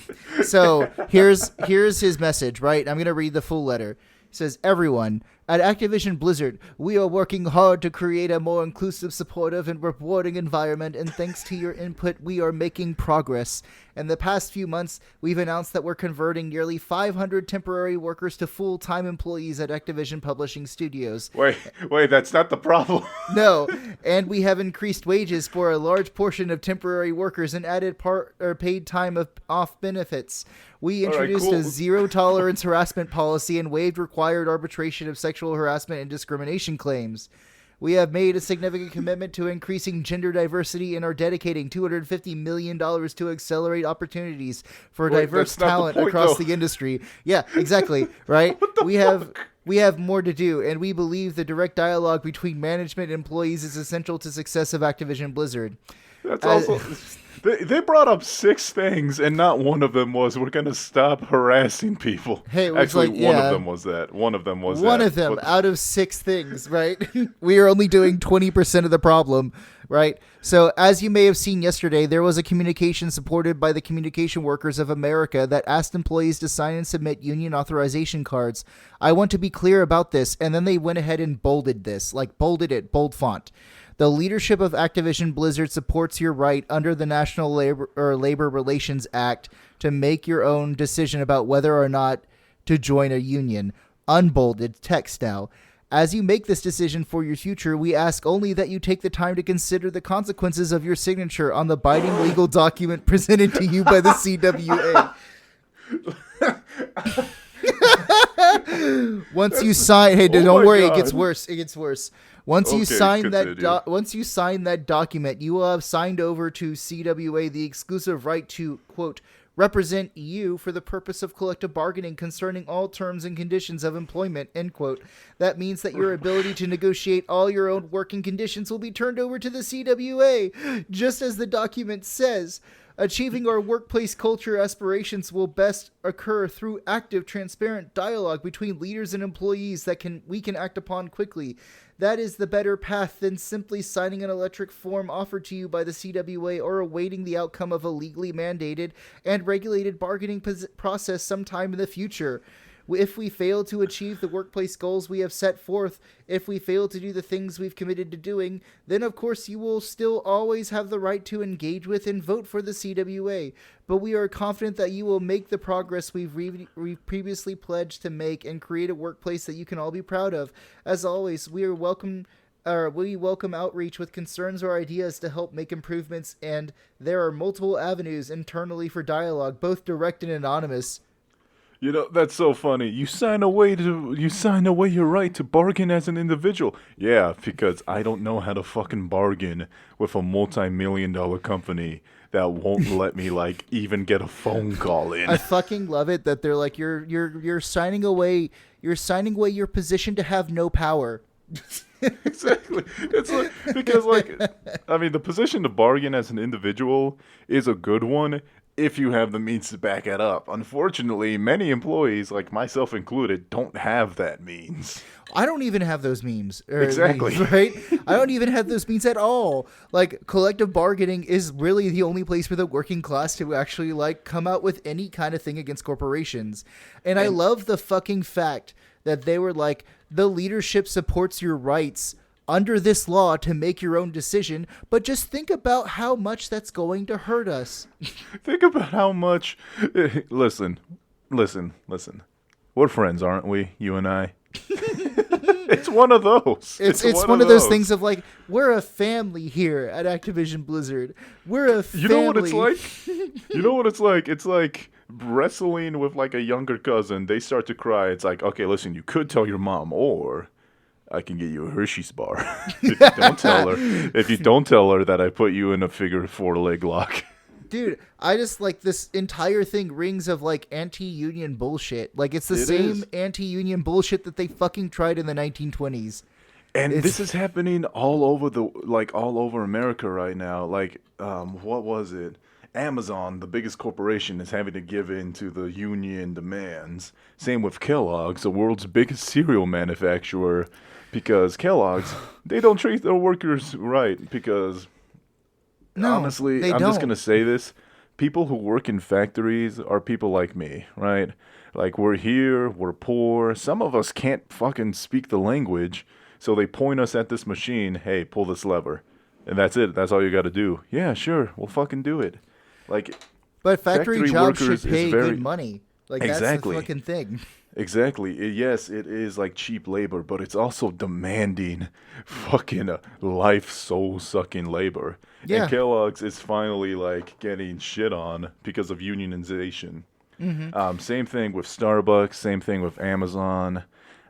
So here's his message. Right, I'm gonna read the full letter. It says, "Everyone, at Activision Blizzard, we are working hard to create a more inclusive, supportive, and rewarding environment, and thanks to your input, we are making progress. In the past few months, we've announced that we're converting nearly 500 temporary workers to full-time employees at Activision Publishing Studios." Wait, that's not the problem. No, and we have increased wages for a large portion of temporary workers and added paid time off benefits. We introduced a zero-tolerance harassment policy and waived required arbitration of sexual harassment and discrimination claims. We have made a significant commitment to increasing gender diversity and are dedicating $250 million to accelerate opportunities for diverse talent across the industry. Yeah, exactly, right? We have more to do, and we believe the direct dialogue between management and employees is essential to success of Activision Blizzard. That's also... They brought up 6 things, and not one of them was, we're going to stop harassing people. Hey, actually, one of them was that. One of them was that. One of them out of 6 things, right? We are only doing 20% of the problem, right? So, as you may have seen yesterday, there was a communication supported by the Communication Workers of America that asked employees to sign and submit union authorization cards. I want to be clear about this, and then they went ahead and bolded this, bolded it, bold font. The leadership of Activision Blizzard supports your right under the National Labor Relations Act to make your own decision about whether or not to join a union. Unbolded text now. As you make this decision for your future, we ask only that you take the time to consider the consequences of your signature on the binding legal document presented to you by the CWA. Once you sign, hey, don't worry, God. It gets worse. It gets worse. Once you sign that document, you will have signed over to CWA the exclusive right to, quote, represent you for the purpose of collective bargaining concerning all terms and conditions of employment, end quote. That means that your ability to negotiate all your own working conditions will be turned over to the CWA, just as the document says. Achieving our workplace culture aspirations will best occur through active, transparent dialogue between leaders and employees that we can act upon quickly. That is the better path than simply signing an electric form offered to you by the CWA or awaiting the outcome of a legally mandated and regulated bargaining process sometime in the future. If we fail to achieve the workplace goals we have set forth, if we fail to do the things we've committed to doing, then of course you will still always have the right to engage with and vote for the CWA. But we are confident that you will make the progress we've previously pledged to make and create a workplace that you can all be proud of. As always, we welcome outreach with concerns or ideas to help make improvements, and there are multiple avenues internally for dialogue, both direct and anonymous. You know, that's so funny. You sign away your right to bargain as an individual. Yeah, because I don't know how to fucking bargain with a multi-million-dollar company that won't let me even get a phone call in. I fucking love it that they're like, you're signing away your position to have no power. Exactly. It's because the position to bargain as an individual is a good one if you have the means to back it up. Unfortunately, many employees, like myself included, don't have that means. I don't even have those memes. Exactly. Right? I don't even have those means at all. Collective bargaining is really the only place for the working class to actually, come out with any kind of thing against corporations. And I love the fucking fact that they were like, the leadership supports your rights under this law to make your own decision, but just think about how much that's going to hurt us. Think about how much... Listen. We're friends, aren't we? You and I. It's one of those. It's one of those things of like, we're a family here at Activision Blizzard. We're a family. You know what it's like? You know what it's like? It's like wrestling with like a younger cousin. They start to cry. It's like, okay, listen, you could tell your mom, or I can get you a Hershey's bar. If you don't tell her that I put you in a figure 4 leg lock. Dude, I just like this entire thing rings of like anti-union bullshit. Like it's the same anti-union bullshit that they fucking tried in the 1920s. And this is happening all over America right now. Like, what was it? Amazon, the biggest corporation, is having to give in to the union demands. Same with Kellogg's, the world's biggest cereal manufacturer, because Kellogg's, they don't treat their workers right because... Honestly, I'm just going to say this. People who work in factories are people like me, right? Like, we're here, we're poor. Some of us can't fucking speak the language, so they point us at this machine, hey, pull this lever. And that's it. That's all you got to do. Yeah, sure, we'll fucking do it. Like, but factory jobs should pay good money. Like, exactly. That's the fucking thing. Exactly. Yes, it is like cheap labor, but it's also demanding fucking life soul-sucking labor. Yeah. And Kellogg's is finally like getting shit on because of unionization. Mm-hmm. Same thing with Starbucks, same thing with Amazon.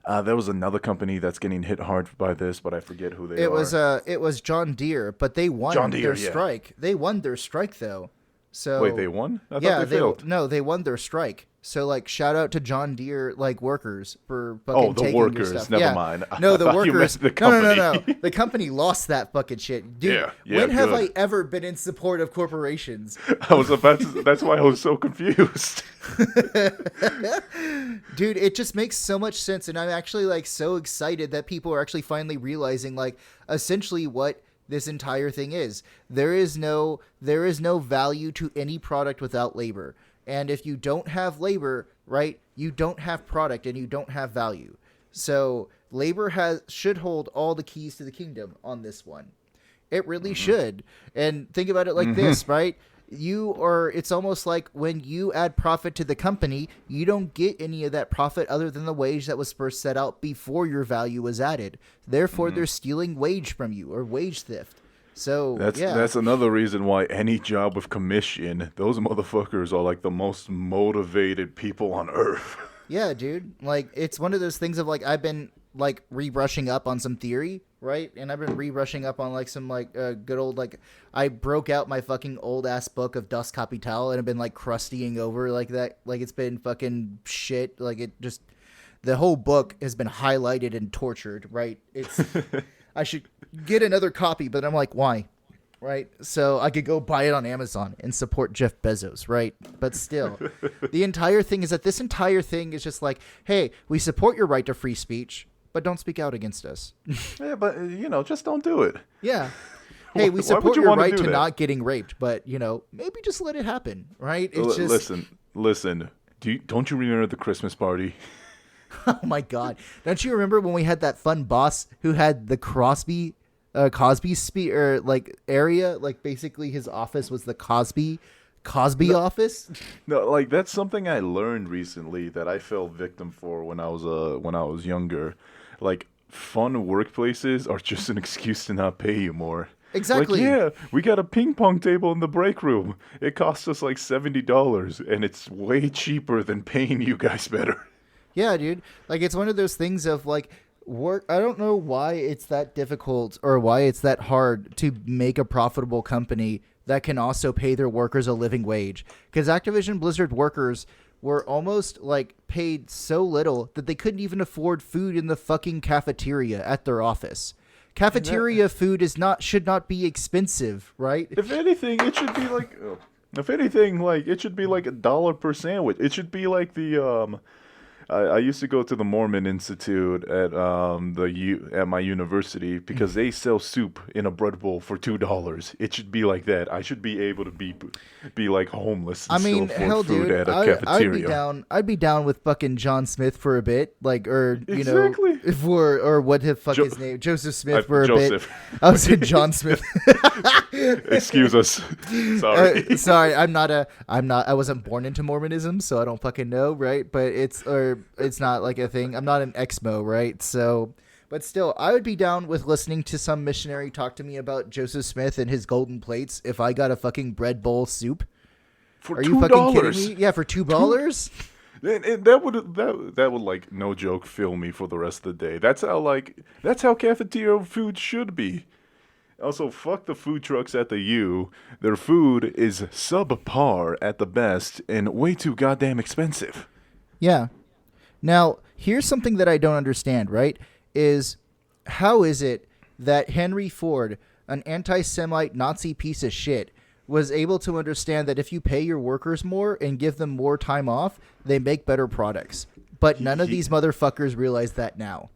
There was another company that's getting hit hard by this, but I forget who they are. It was John Deere, but they won their strike. They won their strike though. So wait, they won? I thought they failed. No, they won their strike. So, like, shout out to John Deere, like, workers for fucking taking your stuff. Oh, the workers. Never mind. No, the workers. The company. No. The company lost that fucking shit. Dude, when have I ever been in support of corporations? I was about to. That's why I was so confused. Dude, it just makes so much sense. And I'm actually, like, so excited that people are actually finally realizing, like, essentially what this entire thing is. There is no value to any product without labor. And if you don't have labor, right, you don't have product and you don't have value. So labor should hold all the keys to the kingdom on this one. It really should. And think about it like this, right? It's almost like when you add profit to the company, you don't get any of that profit other than the wage that was first set out before your value was added. Therefore, they're stealing wage from you, or wage theft. So that's another reason why any job with commission, those motherfuckers are like the most motivated people on earth. Yeah, dude. Like, it's one of those things of like, I've been like rebrushing up on some theory, right? And I've been rebrushing up on like some like good old, like, I broke out my fucking old ass book of Das Kapital and I've been like crustying over like that. Like, it's been fucking shit. Like, the whole book has been highlighted and tortured, right? I should get another copy, but I'm like, why? Right? So I could go buy it on Amazon and support Jeff Bezos, right? But still, the entire thing is that this entire thing is just like, hey, we support your right to free speech, but don't speak out against us. Yeah, but, just don't do it. Yeah. Hey, we support your right to not getting raped, but, maybe just let it happen, right? It's just... Listen. Don't you remember the Christmas party? Oh my God! Don't you remember when we had that fun boss who had the Cosby area? Like, basically his office was the Cosby office. No, like, that's something I learned recently that I fell victim for when I was younger. Like, fun workplaces are just an excuse to not pay you more. Exactly. Like, yeah, we got a ping pong table in the break room. It costs us like $70, and it's way cheaper than paying you guys better. Yeah, dude. Like, it's one of those things of, like, work. I don't know why it's that difficult or why it's that hard to make a profitable company that can also pay their workers a living wage. Because Activision Blizzard workers were almost, like, paid so little that they couldn't even afford food in the fucking cafeteria at their office. Cafeteria food should not be expensive, right? If anything, it should be like... it should be like $1 per sandwich. It should be like the I used to go to the Mormon Institute at at my university because they sell soup in a bread bowl for $2. It should be like that. I should be able to be like homeless and still afford food at a cafeteria. I'd be down with fucking John Smith for a bit, like, or you exactly. know, or what the fuck his name, Joseph Smith for a Joseph. bit. I was in John Smith. Excuse us. Sorry. Sorry, I wasn't born into Mormonism, so I don't fucking know, right? But it's not like a thing. I'm not an Exmo, right? So, but still, I would be down with listening to some missionary talk to me about Joseph Smith and his golden plates if I got a fucking bread bowl soup. For Are $2. You fucking kidding me? Yeah, for $2. That would like no joke fill me for the rest of the day. That's how cafeteria food should be. Also, fuck the food trucks at the U. Their food is subpar at the best and way too goddamn expensive. Yeah. Now, here's something that I don't understand, right? Is how is it that Henry Ford, an anti-Semite Nazi piece of shit, was able to understand that if you pay your workers more and give them more time off, they make better products. But none of these motherfuckers realize that now.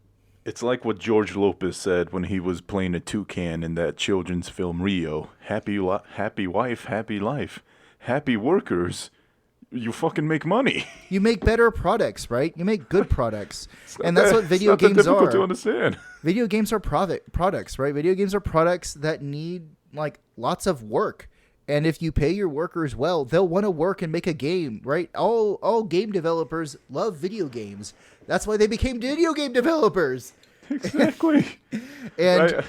It's like what George Lopez said when he was playing a toucan in that children's film Rio. Happy wife, happy life. Happy workers, you fucking make money. You make better products, right? You make good products. And that's what video games are. It's difficult to understand. Video games are products, right? Video games are products that need like lots of work. And if you pay your workers well, they'll want to work and make a game, right? All game developers love video games. That's why they became video game developers. Exactly. And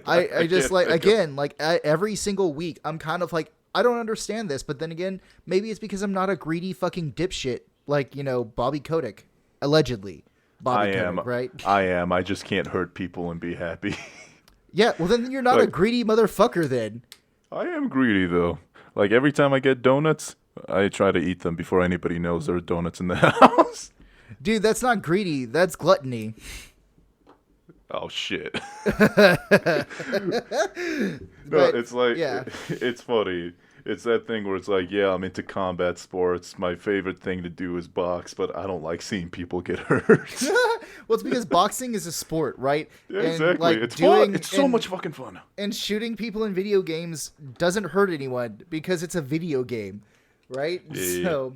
I just like, again, like every single week, I'm kind of like, I don't understand this. But then again, maybe it's because I'm not a greedy fucking dipshit like, you know, Bobby Kotick, allegedly. Bobby Kotick, right? I am. I just can't hurt people and be happy. Yeah, well, then you're not a greedy motherfucker then. I am greedy, though. Like, every time I get donuts, I try to eat them before anybody knows there are donuts in the house. Dude, that's not greedy. That's gluttony. Oh, shit. But, it's like, yeah. It's funny. It's that thing where it's like, yeah, I'm into combat sports. My favorite thing to do is box, but I don't like seeing people get hurt. Well, it's because boxing is a sport, right? Yeah, exactly. Like, it's fun. It's so much fucking fun. And shooting people in video games doesn't hurt anyone because it's a video game, right? Yeah. So,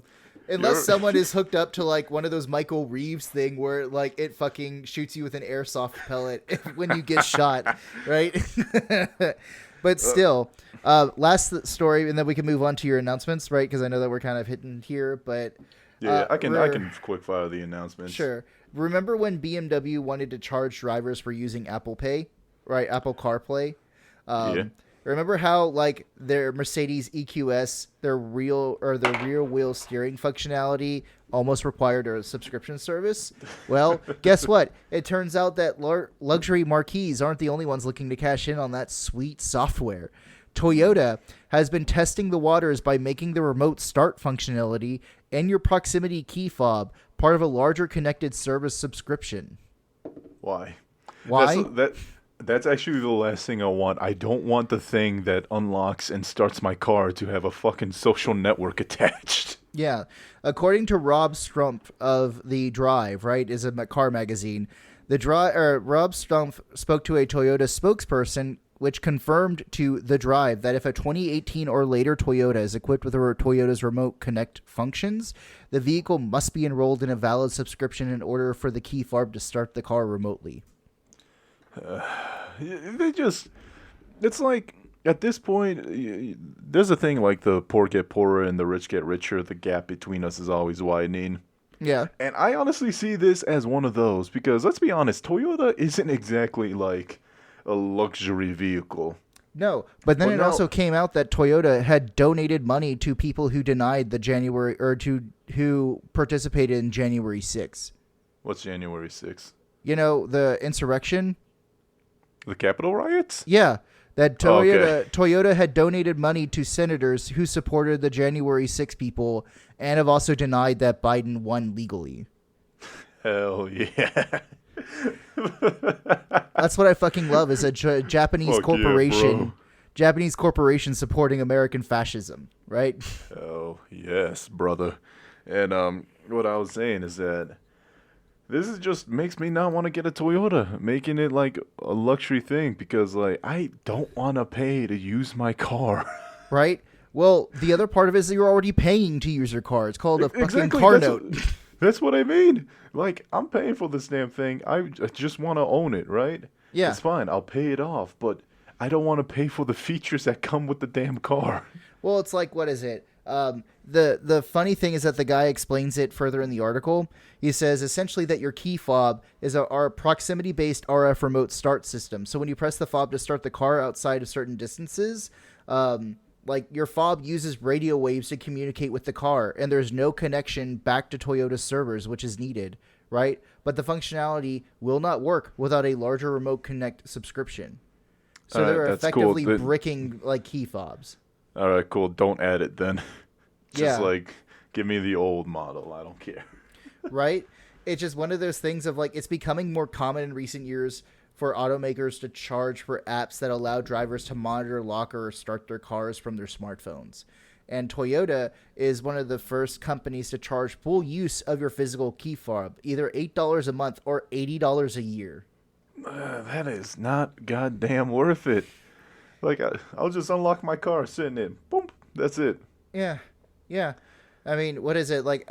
unless someone is hooked up to like one of those Michael Reeves thing where like it fucking shoots you with an airsoft pellet when you get shot, right? But still, last story, and then we can move on to your announcements, right? Because I know that we're kind of hitting here, but yeah, I can quick fire the announcements. Sure. Remember when BMW wanted to charge drivers for using Apple Pay, right? Apple CarPlay. Yeah. Remember how like their Mercedes EQS, their rear wheel steering functionality almost required a subscription service? Well, guess what? It turns out that luxury marquees aren't the only ones looking to cash in on that sweet software. Toyota has been testing the waters by making the remote start functionality and your proximity key fob part of a larger connected service subscription. Why? That's actually the last thing I want. I don't want the thing that unlocks and starts my car to have a fucking social network attached. Yeah. According to Rob Strumpf of The Drive, right, is a car magazine, Rob Strumpf spoke to a Toyota spokesperson which confirmed to The Drive that if a 2018 or later Toyota is equipped with Toyota's Remote Connect functions, the vehicle must be enrolled in a valid subscription in order for the key fob to start the car remotely. It's like, at this point, there's a thing like the poor get poorer and the rich get richer. The gap between us is always widening. Yeah. And I honestly see this as one of those because, let's be honest, Toyota isn't exactly like a luxury vehicle. No, but then also came out that Toyota had donated money to people who denied who participated in January 6th. What's January 6th? You know, the insurrection? The Capitol riots? Yeah, that Toyota had donated money to senators who supported the January 6 people and have also denied that Biden won legally. Hell yeah. That's what I fucking love is a Japanese corporation. Yeah, Japanese corporation supporting American fascism, right? Oh, yes, brother. And what I was saying is that this is just makes me not want to get a Toyota, making it like a luxury thing because like I don't want to pay to use my car. Right? Well, the other part of it is that you're already paying to use your car. It's called a fucking car note. That's what I mean. Like, I'm paying for this damn thing. I just want to own it, right? Yeah. It's fine. I'll pay it off, but I don't want to pay for the features that come with the damn car. Well, it's like, what is it? The funny thing is that the guy explains it further in the article. He says essentially that your key fob is our proximity-based RF remote start system. So when you press the fob to start the car outside of certain distances, like your fob uses radio waves to communicate with the car, and there's no connection back to Toyota's servers, which is needed, right? But the functionality will not work without a larger Remote Connect subscription. So they're effectively bricking like key fobs. All right, cool. Don't add it then. Just Yeah. like give me the old model. I don't care. Right? It's just one of those things of like it's becoming more common in recent years for automakers to charge for apps that allow drivers to monitor, lock, or start their cars from their smartphones. And Toyota is one of the first companies to charge full use of your physical key fob, either $8 a month or $80 a year. That is not goddamn worth it. Like, I'll just unlock my car sitting in. Boom. That's it. Yeah. Yeah. I mean, what is it? Like,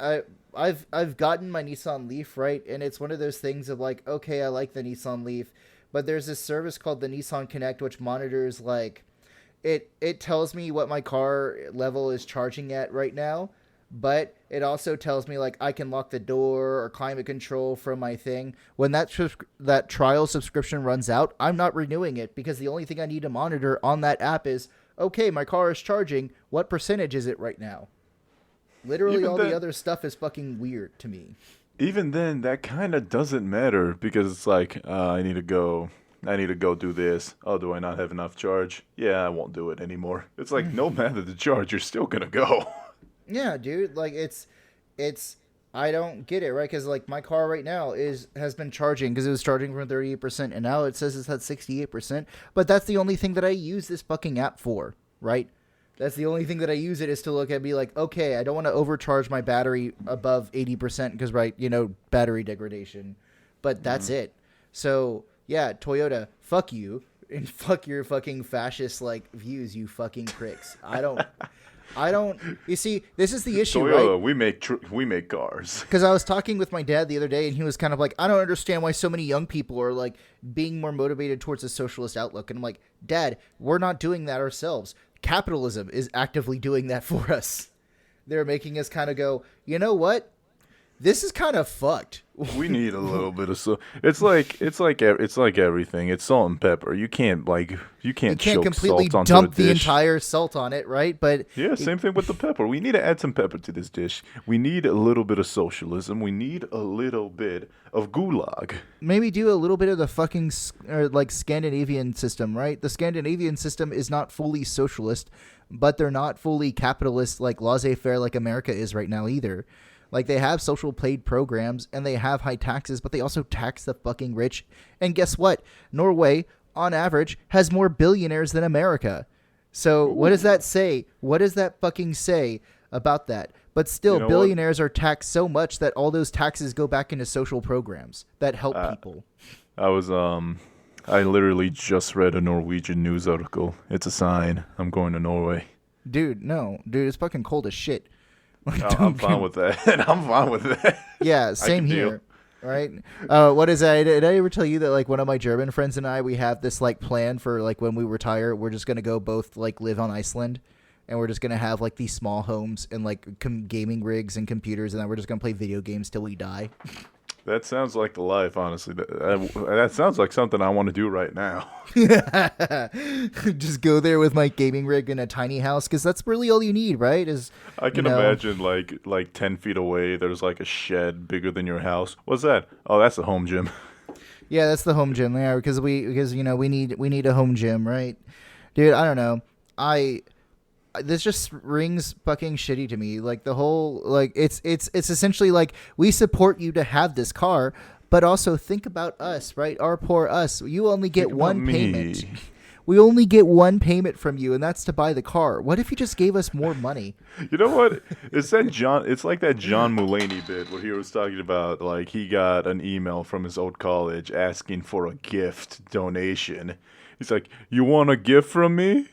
I've gotten my Nissan Leaf, right? And it's one of those things of like, okay, I like the Nissan Leaf, but there's this service called the Nissan Connect, which monitors like it tells me what my car level is charging at right now, but it also tells me like I can lock the door or climate control from my thing. When that trial subscription runs out, I'm not renewing it because the only thing I need to monitor on that app is, okay, my car is charging. What percentage is it right now? Literally all the other stuff is fucking weird to me. Even then, that kind of doesn't matter because it's like, I need to go do this. Oh, do I not have enough charge? Yeah, I won't do it anymore. It's like, no matter the charge, you're still going to go. Yeah, dude. Like, it's I don't get it, right? Because, like, my car right now has been charging because it was charging from 38%, and now it says it's at 68%. But that's the only thing that I use this fucking app for, right? That's the only thing that I use it is to look at be like, okay, I don't want to overcharge my battery above 80% because, right, battery degradation. But that's it. So, yeah, Toyota, fuck you. And fuck your fucking fascist, like, views, you fucking pricks. I don't, you see, this is the issue, Toyota, right? we make cars. Because I was talking with my dad the other day, and he was kind of like, I don't understand why so many young people are, like, being more motivated towards a socialist outlook. And I'm like, Dad, we're not doing that ourselves. Capitalism is actively doing that for us. They're making us kind of go, you know what? This is kind of fucked. We need a little bit of salt. It's like everything. It's salt and pepper. You can't completely salt dump onto a the dish. entire salt on it, right? But yeah, same thing with the pepper. We need to add some pepper to this dish. We need a little bit of socialism. We need a little bit of gulag. Maybe do a little bit of the fucking like Scandinavian system, right? The Scandinavian system is not fully socialist, but they're not fully capitalist like laissez-faire like America is right now either. Like, they have social paid programs, and they have high taxes, but they also tax the fucking rich. And guess what? Norway, on average, has more billionaires than America. So what does that say? What does that fucking say about that? But still, billionaires are taxed so much that all those taxes go back into social programs that help people. I literally just read a Norwegian news article. It's a sign. I'm going to Norway. Dude, no. Dude, it's fucking cold as shit. I'm fine with that. I'm fine with that. Yeah, same here. Right? What is that? Did I ever tell you that, like, one of my German friends and I, we have this, like, plan for, like, when we retire, we're just going to go both, like, live on Iceland, and we're just going to have, like, these small homes and, like, gaming rigs and computers, and then we're just going to play video games till we die. That sounds like the life, honestly. That sounds like something I want to do right now. Just go there with my gaming rig in a tiny house, because that's really all you need, right? I can imagine, like 10 feet away, there's like a shed bigger than your house. What's that? Oh, that's the home gym. Yeah, that's the home gym. Yeah, because we need a home gym, right? Dude, I don't know. This just rings fucking shitty to me. Like, the whole, like, it's essentially like, we support you to have this car, but also think about us, right? Our poor us. You only get one payment. we only get one payment from you, and that's to buy the car. What if you just gave us more money? You know what? It's like that John Mulaney bit where he was talking about like he got an email from his old college asking for a gift donation. He's like, "You want a gift from me?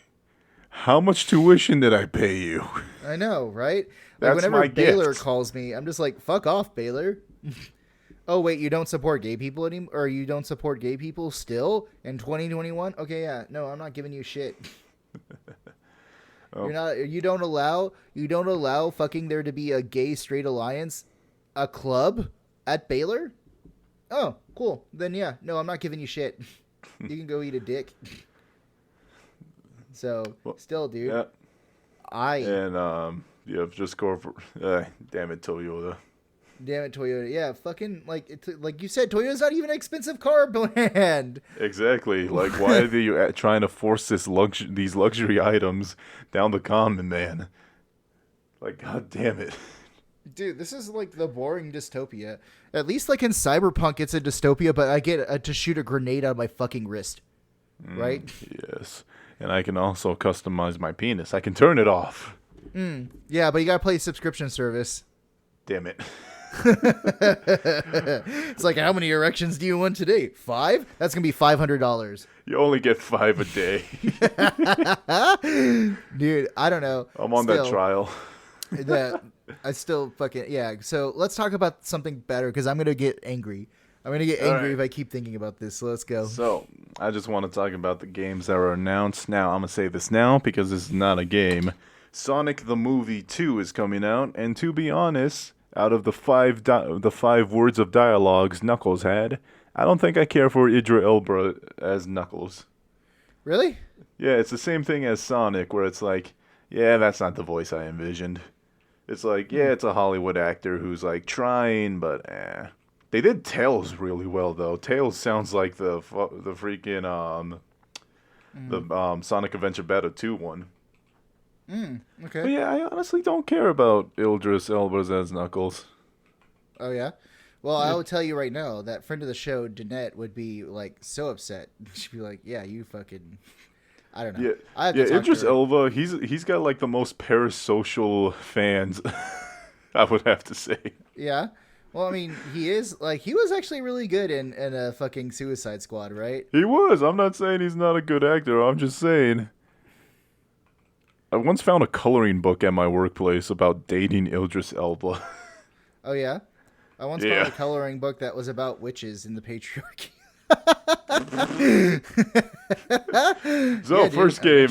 How much tuition did I pay you?" I know, right? That's whenever my Baylor gift. calls me, I'm just like, "Fuck off, Baylor." Oh wait, you don't support gay people anymore, or you don't support gay people still in 2021? Okay, yeah, no, I'm not giving you shit. Oh. You don't allow fucking there to be a gay straight alliance, a club at Baylor. Oh, cool. Then yeah, no, I'm not giving you shit. You can go eat a dick. So still, dude, Yeah. Just go for damn it, Toyota. Damn it, Toyota. Yeah, fucking, like you said, Toyota's not even an expensive car brand. Exactly. Like, why are you trying to force these luxury items down the common man? Like, god damn it. Dude, this is like the boring dystopia. At least like in Cyberpunk, it's a dystopia, but I get to shoot a grenade out of my fucking wrist. Right? Yes. And I can also customize my penis. I can turn it off. Yeah, but you gotta play a subscription service. Damn it. It's like, how many erections do you want today? 5? That's gonna be $500. You only get 5 a day. Dude, I don't know. I'm on that trial. I still fucking, yeah. So let's talk about something better, because I'm gonna get angry. I'm gonna get angry if I keep thinking about this. So let's go. So I just want to talk about the games that were announced. Now I'm gonna say this now because this is not a game. Sonic the Movie 2 is coming out, and to be honest, out of the five words of dialogues Knuckles had, I don't think I care for Idris Elba as Knuckles. Really? Yeah, it's the same thing as Sonic, where it's like, yeah, that's not the voice I envisioned. It's like, yeah, it's a Hollywood actor who's like trying, but They did Tails really well though. Tails sounds like the freaking Sonic Adventure Battle 2 one. Okay. But yeah, I honestly don't care about Idris Elba as Knuckles. Oh yeah. Well, I will tell you right now that friend of the show, Danette, would be like so upset. She'd be like, "Yeah, you fucking." I don't know. Yeah, Idris Elba. He's got like the most parasocial fans. I would have to say. Yeah. Well, I mean, he was actually really good in a fucking Suicide Squad, right? He was. I'm not saying he's not a good actor. I'm just saying. I once found a coloring book at my workplace about dating Idris Elba. Oh, yeah? I once found a coloring book that was about witches in the patriarchy. So, first game,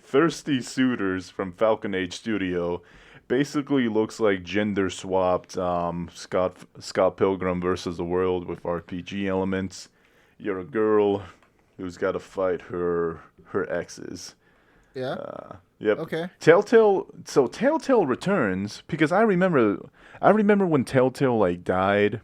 Thirsty Suitors from Falcon Age Studio. Basically looks like gender-swapped Scott Pilgrim versus the World with RPG elements. You're a girl who's got to fight her exes. Yeah. Yep. Okay. Telltale Returns, because I remember when Telltale like died,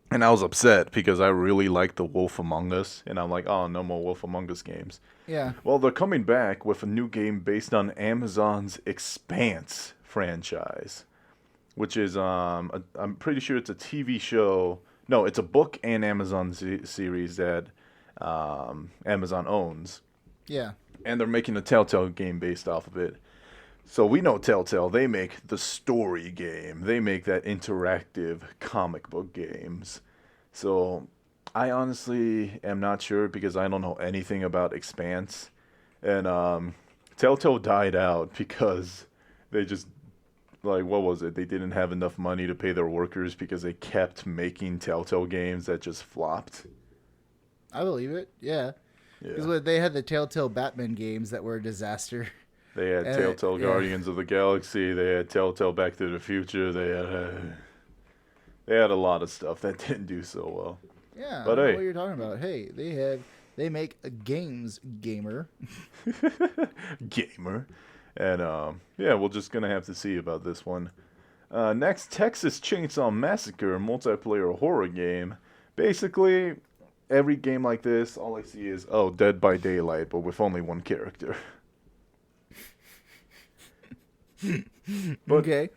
and I was upset because I really liked The Wolf Among Us, and I'm like, oh, no more Wolf Among Us games. Yeah. Well, they're coming back with a new game based on Amazon's Expanse franchise, which is I'm pretty sure it's a TV show. No, it's a book and Amazon series that Amazon owns. Yeah. And they're making a Telltale game based off of it. So we know Telltale, they make the story game. They make that interactive comic book games. So I honestly am not sure because I don't know anything about Expanse. And Telltale died out because they just, like, what was it? They didn't have enough money to pay their workers because they kept making Telltale games that just flopped. I believe it, yeah. Because they had the Telltale Batman games that were a disaster. They had Telltale Guardians of the Galaxy. They had Telltale Back to the Future. They had a lot of stuff that didn't do so well. Yeah, but I know what you're talking about. Hey, they make games, gamer. Gamer. And we're just gonna have to see about this one. Next, Texas Chainsaw Massacre multiplayer horror game. Basically, every game like this, all I see is, Dead by Daylight, but with only one character. But okay.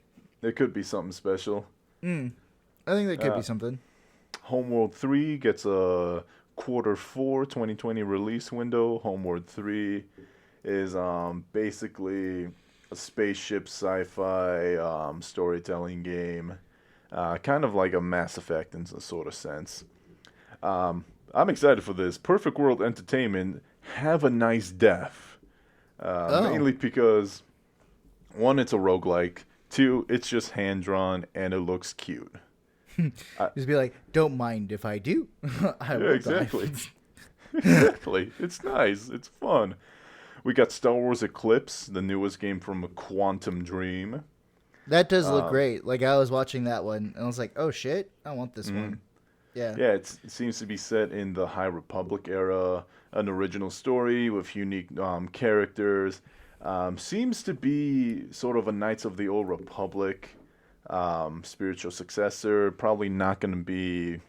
It could be something special. I think that could be something. Homeworld 3 gets a Q4 2020 release window. Homeworld 3 is basically a spaceship sci-fi storytelling game, kind of like a Mass Effect in a sort of sense. I'm excited for this. Perfect World Entertainment have a nice death, mainly because 1, it's a roguelike. 2, it's just hand drawn and it looks cute. Just be like, don't mind if I do. I will exactly. Exactly. It's nice. It's fun. We got Star Wars Eclipse, the newest game from Quantum Dream. That does look great. Like, I was watching that one, and I was like, oh, shit, I want this one. Yeah. Yeah, it seems to be set in the High Republic era, an original story with unique characters. Seems to be sort of a Knights of the Old Republic spiritual successor. Probably not going to be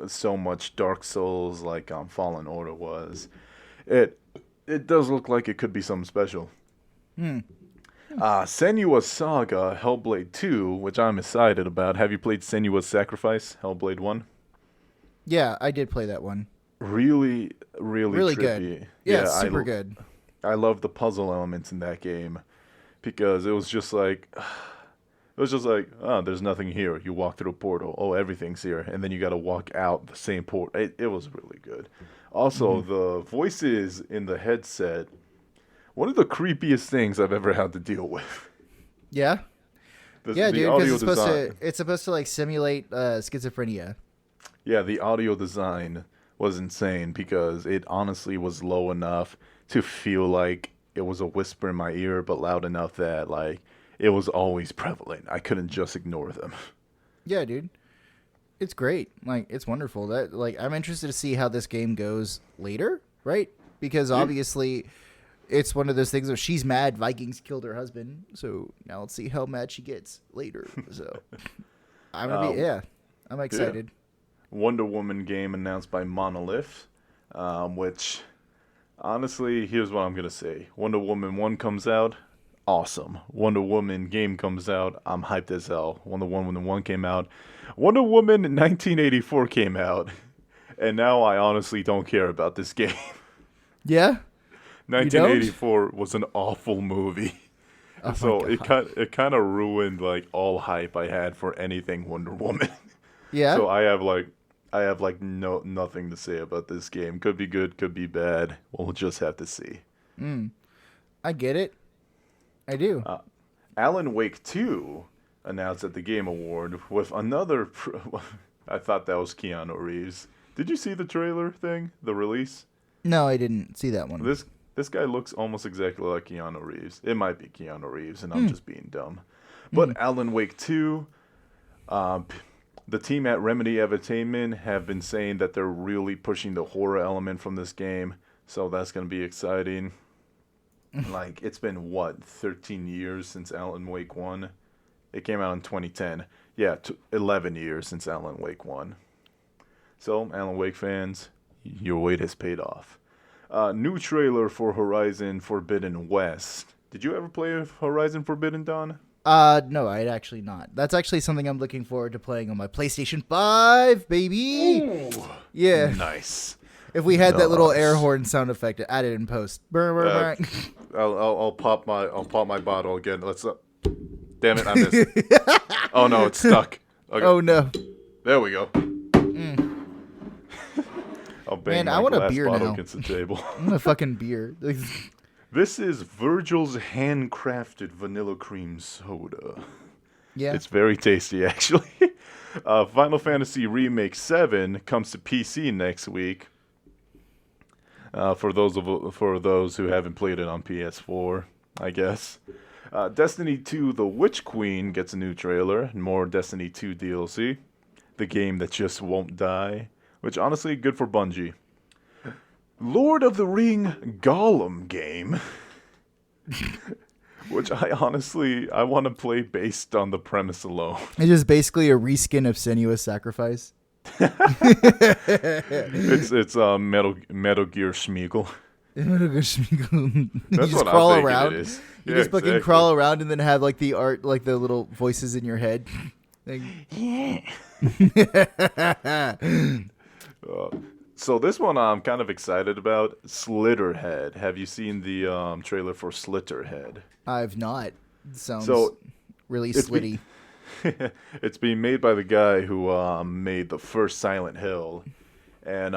so much Dark Souls like Fallen Order was. It does look like it could be something special. Senua Saga, Hellblade 2, which I'm excited about. Have you played Senua's Sacrifice, Hellblade 1? Yeah, I did play that one. Really trippy. Good. Yeah, super good. I love the puzzle elements in that game because it was just like, oh, there's nothing here. You walk through a portal. Oh, everything's here. And then you got to walk out the same portal. It was really good. Also, the voices in the headset, one of the creepiest things I've ever had to deal with. Yeah? Dude, because it's supposed to like simulate schizophrenia. Yeah, the audio design was insane because it honestly was low enough to feel like it was a whisper in my ear, but loud enough that like it was always prevalent. I couldn't just ignore them. Yeah, dude. It's great. Like, it's wonderful. That like I'm interested to see how this game goes later, right? Because obviously it's one of those things where she's mad Vikings killed her husband. So now let's see how mad she gets later. So I'm excited. Yeah. Wonder Woman game announced by Monolith, which honestly, here's what I'm going to say. Wonder Woman 1 comes out, awesome. Wonder Woman game comes out, I'm hyped as hell. Wonder Woman 1 came out. Wonder Woman 1984 came out, and now I honestly don't care about this game. Yeah? 1984 was an awful movie. Oh so it kind of ruined like all hype I had for anything Wonder Woman. Yeah. So I have nothing to say about this game. Could be good, could be bad. We'll just have to see. I get it. I do. Alan Wake 2 announced at the Game Award with another... I thought that was Keanu Reeves. Did you see the trailer thing? The release? No, I didn't see that one. This guy looks almost exactly like Keanu Reeves. It might be Keanu Reeves, and I'm just being dumb. But Alan Wake 2... the team at Remedy Entertainment have been saying that they're really pushing the horror element from this game, so that's going to be exciting. Like, it's been, 13 years since Alan Wake 1? It came out in 2010. Yeah, 11 years since Alan Wake 1. So, Alan Wake fans, your wait has paid off. New trailer for Horizon Forbidden West. Did you ever play Horizon Forbidden Dawn? No, I'd actually not. That's actually something I'm looking forward to playing on my PlayStation 5, baby. Ooh, yeah. Nice. If we had that little air horn sound effect added in post. I'll pop my bottle again. Let's damn it, I missed. Oh no, it's stuck. Okay. Oh no. There we go. I'll bang my glass bottle against the table. I want a fucking beer. This is Virgil's handcrafted vanilla cream soda. Yeah. It's very tasty, actually. Final Fantasy Remake 7 comes to PC next week. For those who haven't played it on PS4, I guess. Destiny 2 The Witch Queen gets a new trailer and more Destiny 2 DLC. The game that just won't die, which honestly good for Bungie. Lord of the Ring Gollum game, which I want to play based on the premise alone. It's just basically a reskin of Senua's Sacrifice. It's Metal Gear Schmeagol. Metal Gear Schmeagol. That's what crawl I think around. it is. You just fucking crawl around and then have like the art, like the little voices in your head. Like, yeah. So this one I'm kind of excited about. Slitterhead. Have you seen the trailer for Slitterhead? I've not. Sounds So really slitty. It's being made by the guy who made the first Silent Hill. And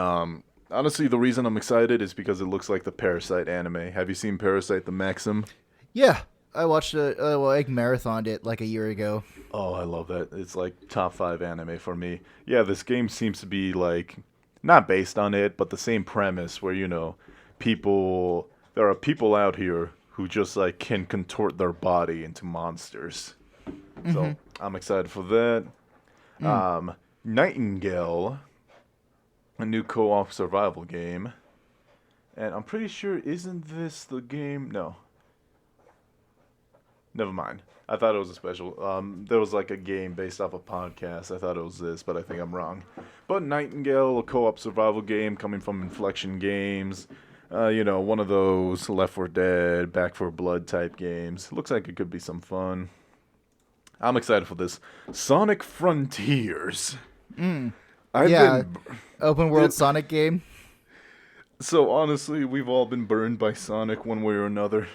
honestly, the reason I'm excited is because it looks like the Parasite anime. Have you seen Parasite the Maxim? Yeah. I watched I marathoned it like a year ago. Oh, I love that. It's like top 5 anime for me. Yeah, this game seems to be like not based on it, but the same premise where, there are people out here who just like can contort their body into monsters. Mm-hmm. So I'm excited for that. Nightingale, a new co-op survival game. And I'm pretty sure, isn't this the game? No. Never mind. I thought it was a special. There was like a game based off a podcast. I thought it was this, but I think I'm wrong. But Nightingale, a co-op survival game coming from Inflection Games. One of those Left 4 Dead, Back 4 Blood type games. Looks like it could be some fun. I'm excited for this. Sonic Frontiers. Open world Sonic game. So honestly, we've all been burned by Sonic one way or another.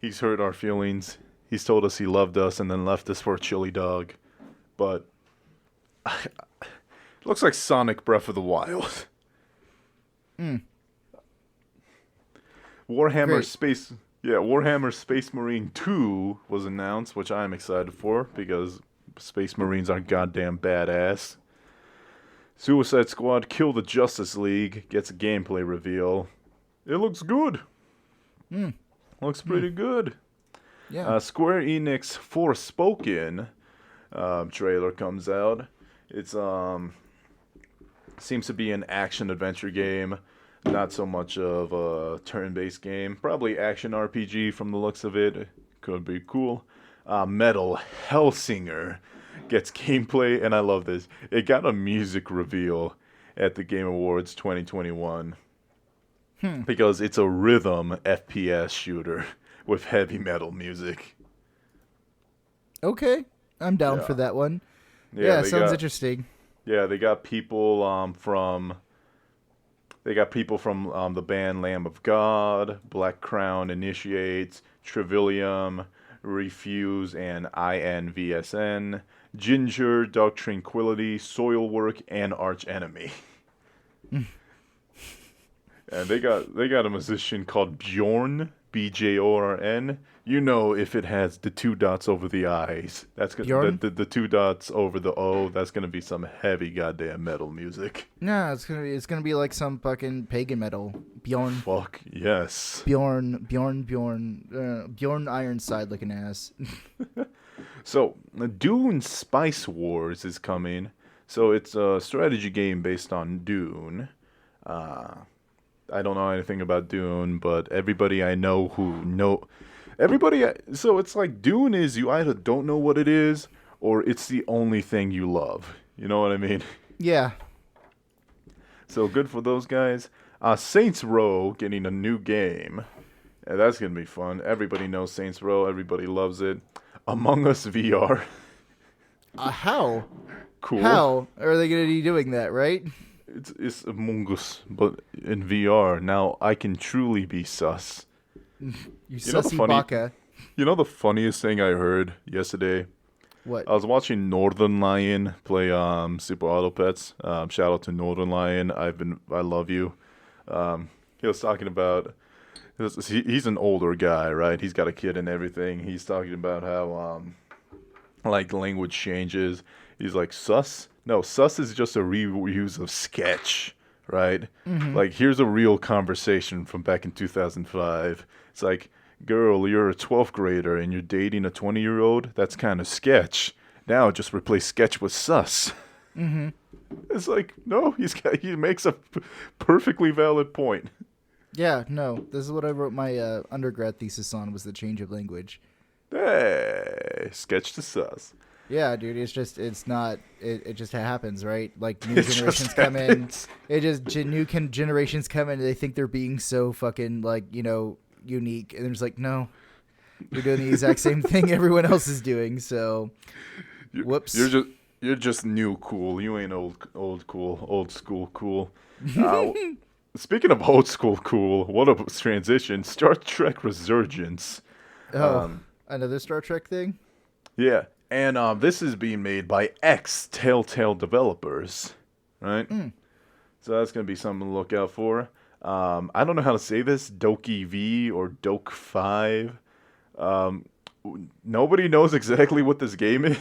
He's hurt our feelings. He's told us he loved us and then left us for a chili dog. But looks like Sonic Breath of the Wild. Warhammer Space Marine 2 was announced, which I'm excited for because Space Marines are goddamn badass. Suicide Squad Kill the Justice League gets a gameplay reveal. It looks good. Looks pretty good. Yeah. Square Enix Forspoken trailer comes out. It's seems to be an action adventure game, not so much of a turn-based game. Probably action RPG from the looks of it. Could be cool. Metal Hellsinger gets gameplay, and I love this. It got a music reveal at the Game Awards 2021. Because it's a rhythm FPS shooter with heavy metal music. Okay, I'm down for that one. Yeah, sounds interesting. Yeah, they got people from the band Lamb of God, Black Crown Initiates, Trivium, Refuse, and INVSN, Ginger, Dark Tranquility, Soilwork, and Arch Enemy. And they got a musician called Bjorn, Bjorn. If it has the 2 dots over the I's, that's the 2 dots over the O. That's gonna be some heavy goddamn metal music. No, it's gonna be like some fucking pagan metal. Bjorn. Fuck yes. Bjorn Ironside looking ass. So Dune Spice Wars is coming. So it's a strategy game based on Dune. I don't know anything about Dune, but everybody I know so it's like Dune is you either don't know what it is or it's the only thing you love. You know what I mean? Yeah. So good for those guys. Saints Row getting a new game. Yeah, that's going to be fun. Everybody knows Saints Row. Everybody loves it. Among Us VR. How? Cool. How are they going to be doing that, right? It's Among Us, but in VR. Now I can truly be sus. You sussy baka. You know the funniest thing I heard yesterday? What? I was watching Northern Lion play Super Auto Pets. Shout out to Northern Lion. I love you. He was talking about he's an older guy, right? He's got a kid and everything. He's talking about how like language changes. He's like sus. No, sus is just a reuse of sketch, right? Mm-hmm. Like, here's a real conversation from back in 2005. It's like, girl, you're a 12th grader and you're dating a 20-year-old? That's kind of sketch. Now just replace sketch with sus. Mm-hmm. It's like, no, he makes a perfectly valid point. Yeah, no, this is what I wrote my undergrad thesis on, was the change of language. Hey, sketch to sus. Yeah, dude, it just happens, right? Like, new generations come in. New generations come in and they think they're being so fucking, like, unique. And they're just like, no, you're doing the exact same thing everyone else is doing, so, whoops. You're You're just new cool. You ain't old cool. Old school cool. Speaking of old school cool, what a transition. Star Trek Resurgence. Another Star Trek thing? Yeah. And this is being made by ex-Telltale developers, right? So that's going to be something to look out for. I don't know how to say this, Doki V or Doke 5. Nobody knows exactly what this game is.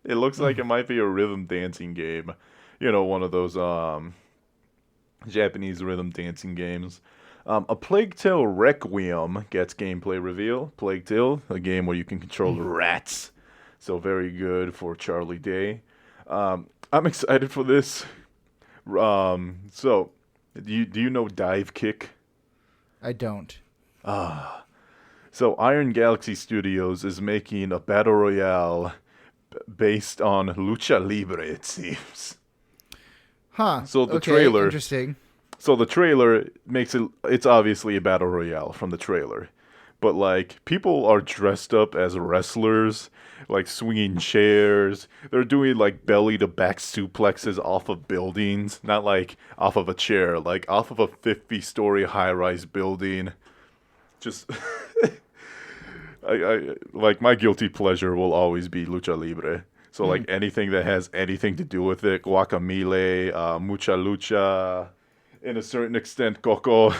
It looks like it might be a rhythm dancing game. You know, one of those Japanese rhythm dancing games. A Plague Tale Requiem gets gameplay reveal. Plague Tale, a game where you can control rats. So very good for Charlie Day. I'm excited for this. So, do you know Dive Kick? I don't. So Iron Galaxy Studios is making a battle royale based on Lucha Libre, it seems. Huh. So the trailer. Interesting. So the trailer makes it's obviously a battle royale from the trailer. But, like, people are dressed up as wrestlers, like, swinging chairs. They're doing, like, belly-to-back suplexes off of buildings. Not, like, off of a chair. Like, off of a 50-story high-rise building. Just, I like, my guilty pleasure will always be Lucha Libre. So, like, anything that has anything to do with it, Guacamole, Mucha Lucha, in a certain extent, Coco,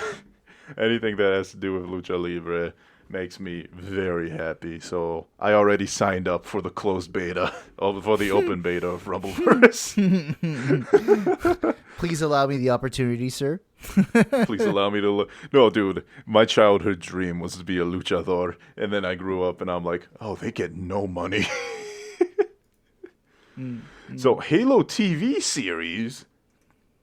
anything that has to do with Lucha Libre makes me very happy. So I already signed up for the closed beta, for the open beta of Rumbleverse. Please allow me the opportunity, sir. Please allow me to No, dude, my childhood dream was to be a luchador, and then I grew up and I'm like, oh, they get no money. So Halo TV series,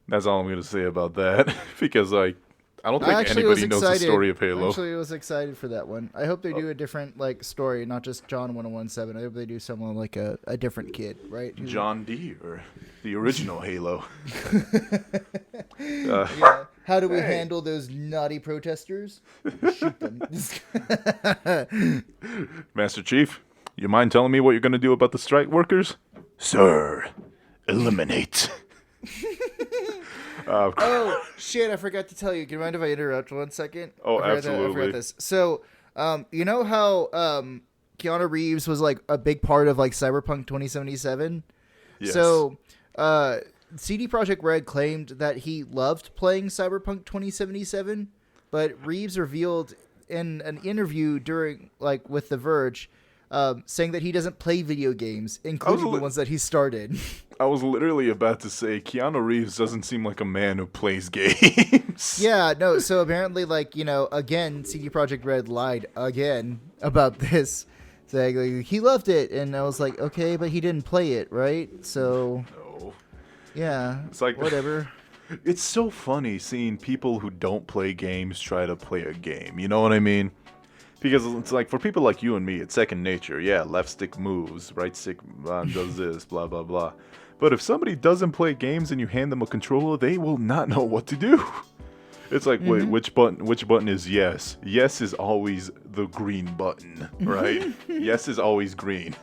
that's all I'm going to say about that, because, like, I don't think anybody knows the story of Halo. Actually, I was excited for that one. I hope they do a different, like, story, not just John 1017. I hope they do someone like a different kid, right? John D, or the original Halo. Yeah. How do we handle those naughty protesters? Shoot them. Master Chief, you mind telling me what you're going to do about the strike workers? Sir, eliminate. Oh, shit, I forgot to tell you. Do you mind if I interrupt 1 second? Oh, absolutely. I forgot this. So, you know how Keanu Reeves was, like, a big part of, like, Cyberpunk 2077? Yes. So, CD Projekt Red claimed that he loved playing Cyberpunk 2077, but Reeves revealed in an interview with The Verge, saying that he doesn't play video games, including the ones that he started. I was literally about to say, Keanu Reeves doesn't seem like a man who plays games. Yeah, no, so apparently, like, you know, again, CD Projekt Red lied again about this, saying, like, he loved it, and I was like, okay, but he didn't play it, right? So, No. Yeah, it's like, whatever. It's so funny seeing people who don't play games try to play a game, you know what I mean? Because it's like, for people like you and me, it's second nature. Yeah, left stick moves, right stick does this, blah, blah, blah. But if somebody doesn't play games and you hand them a controller, they will not know what to do. It's like, wait, which button is yes? Yes is always the green button, right? Yes is always green.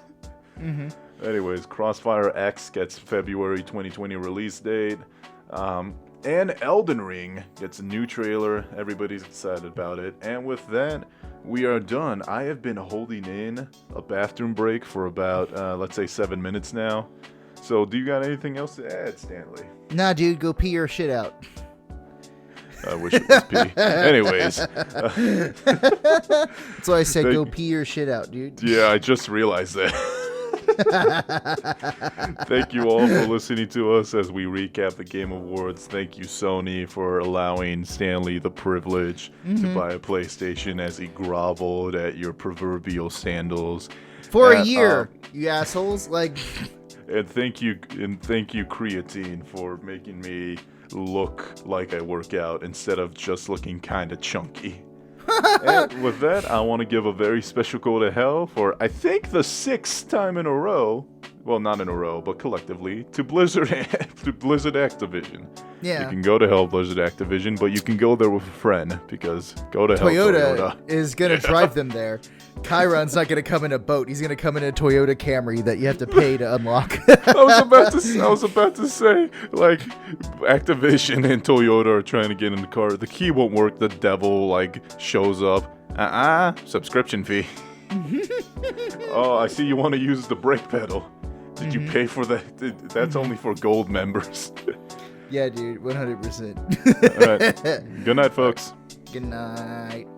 Anyways, Crossfire X gets February 2020 release date. And Elden Ring gets a new trailer. Everybody's excited about it. And with that, we are done. I have been holding in a bathroom break for about, let's say, 7 minutes now. So, do you got anything else to add, Stanley? Nah, dude, go pee your shit out. I wish it was pee. Anyways. That's why I said go pee your shit out, dude. Yeah, I just realized that. Thank you all for listening to us as we recap the Game Awards. Thank you, Sony, for allowing Stanley the privilege to buy a PlayStation as he groveled at your proverbial sandals. For a year, you assholes. Like... And thank you, Creatine, for making me look like I work out instead of just looking kind of chunky. And with that, I want to give a very special go to hell for, I think, the 6th time in a row. well, not in a row, but collectively, to Blizzard Activision. Yeah. You can go to hell, Blizzard Activision, but you can go there with a friend, because go to hell, Toyota is going to drive them there. Chiron's not going to come in a boat. He's going to come in a Toyota Camry that you have to pay to unlock. I was about to say, like, Activision and Toyota are trying to get in the car. The key won't work. The devil, like, shows up. Subscription fee. Oh, I see you want to use the brake pedal. Did you pay for that? That's only for gold members. Yeah, dude, 100%. All right. Good night, folks. Good night.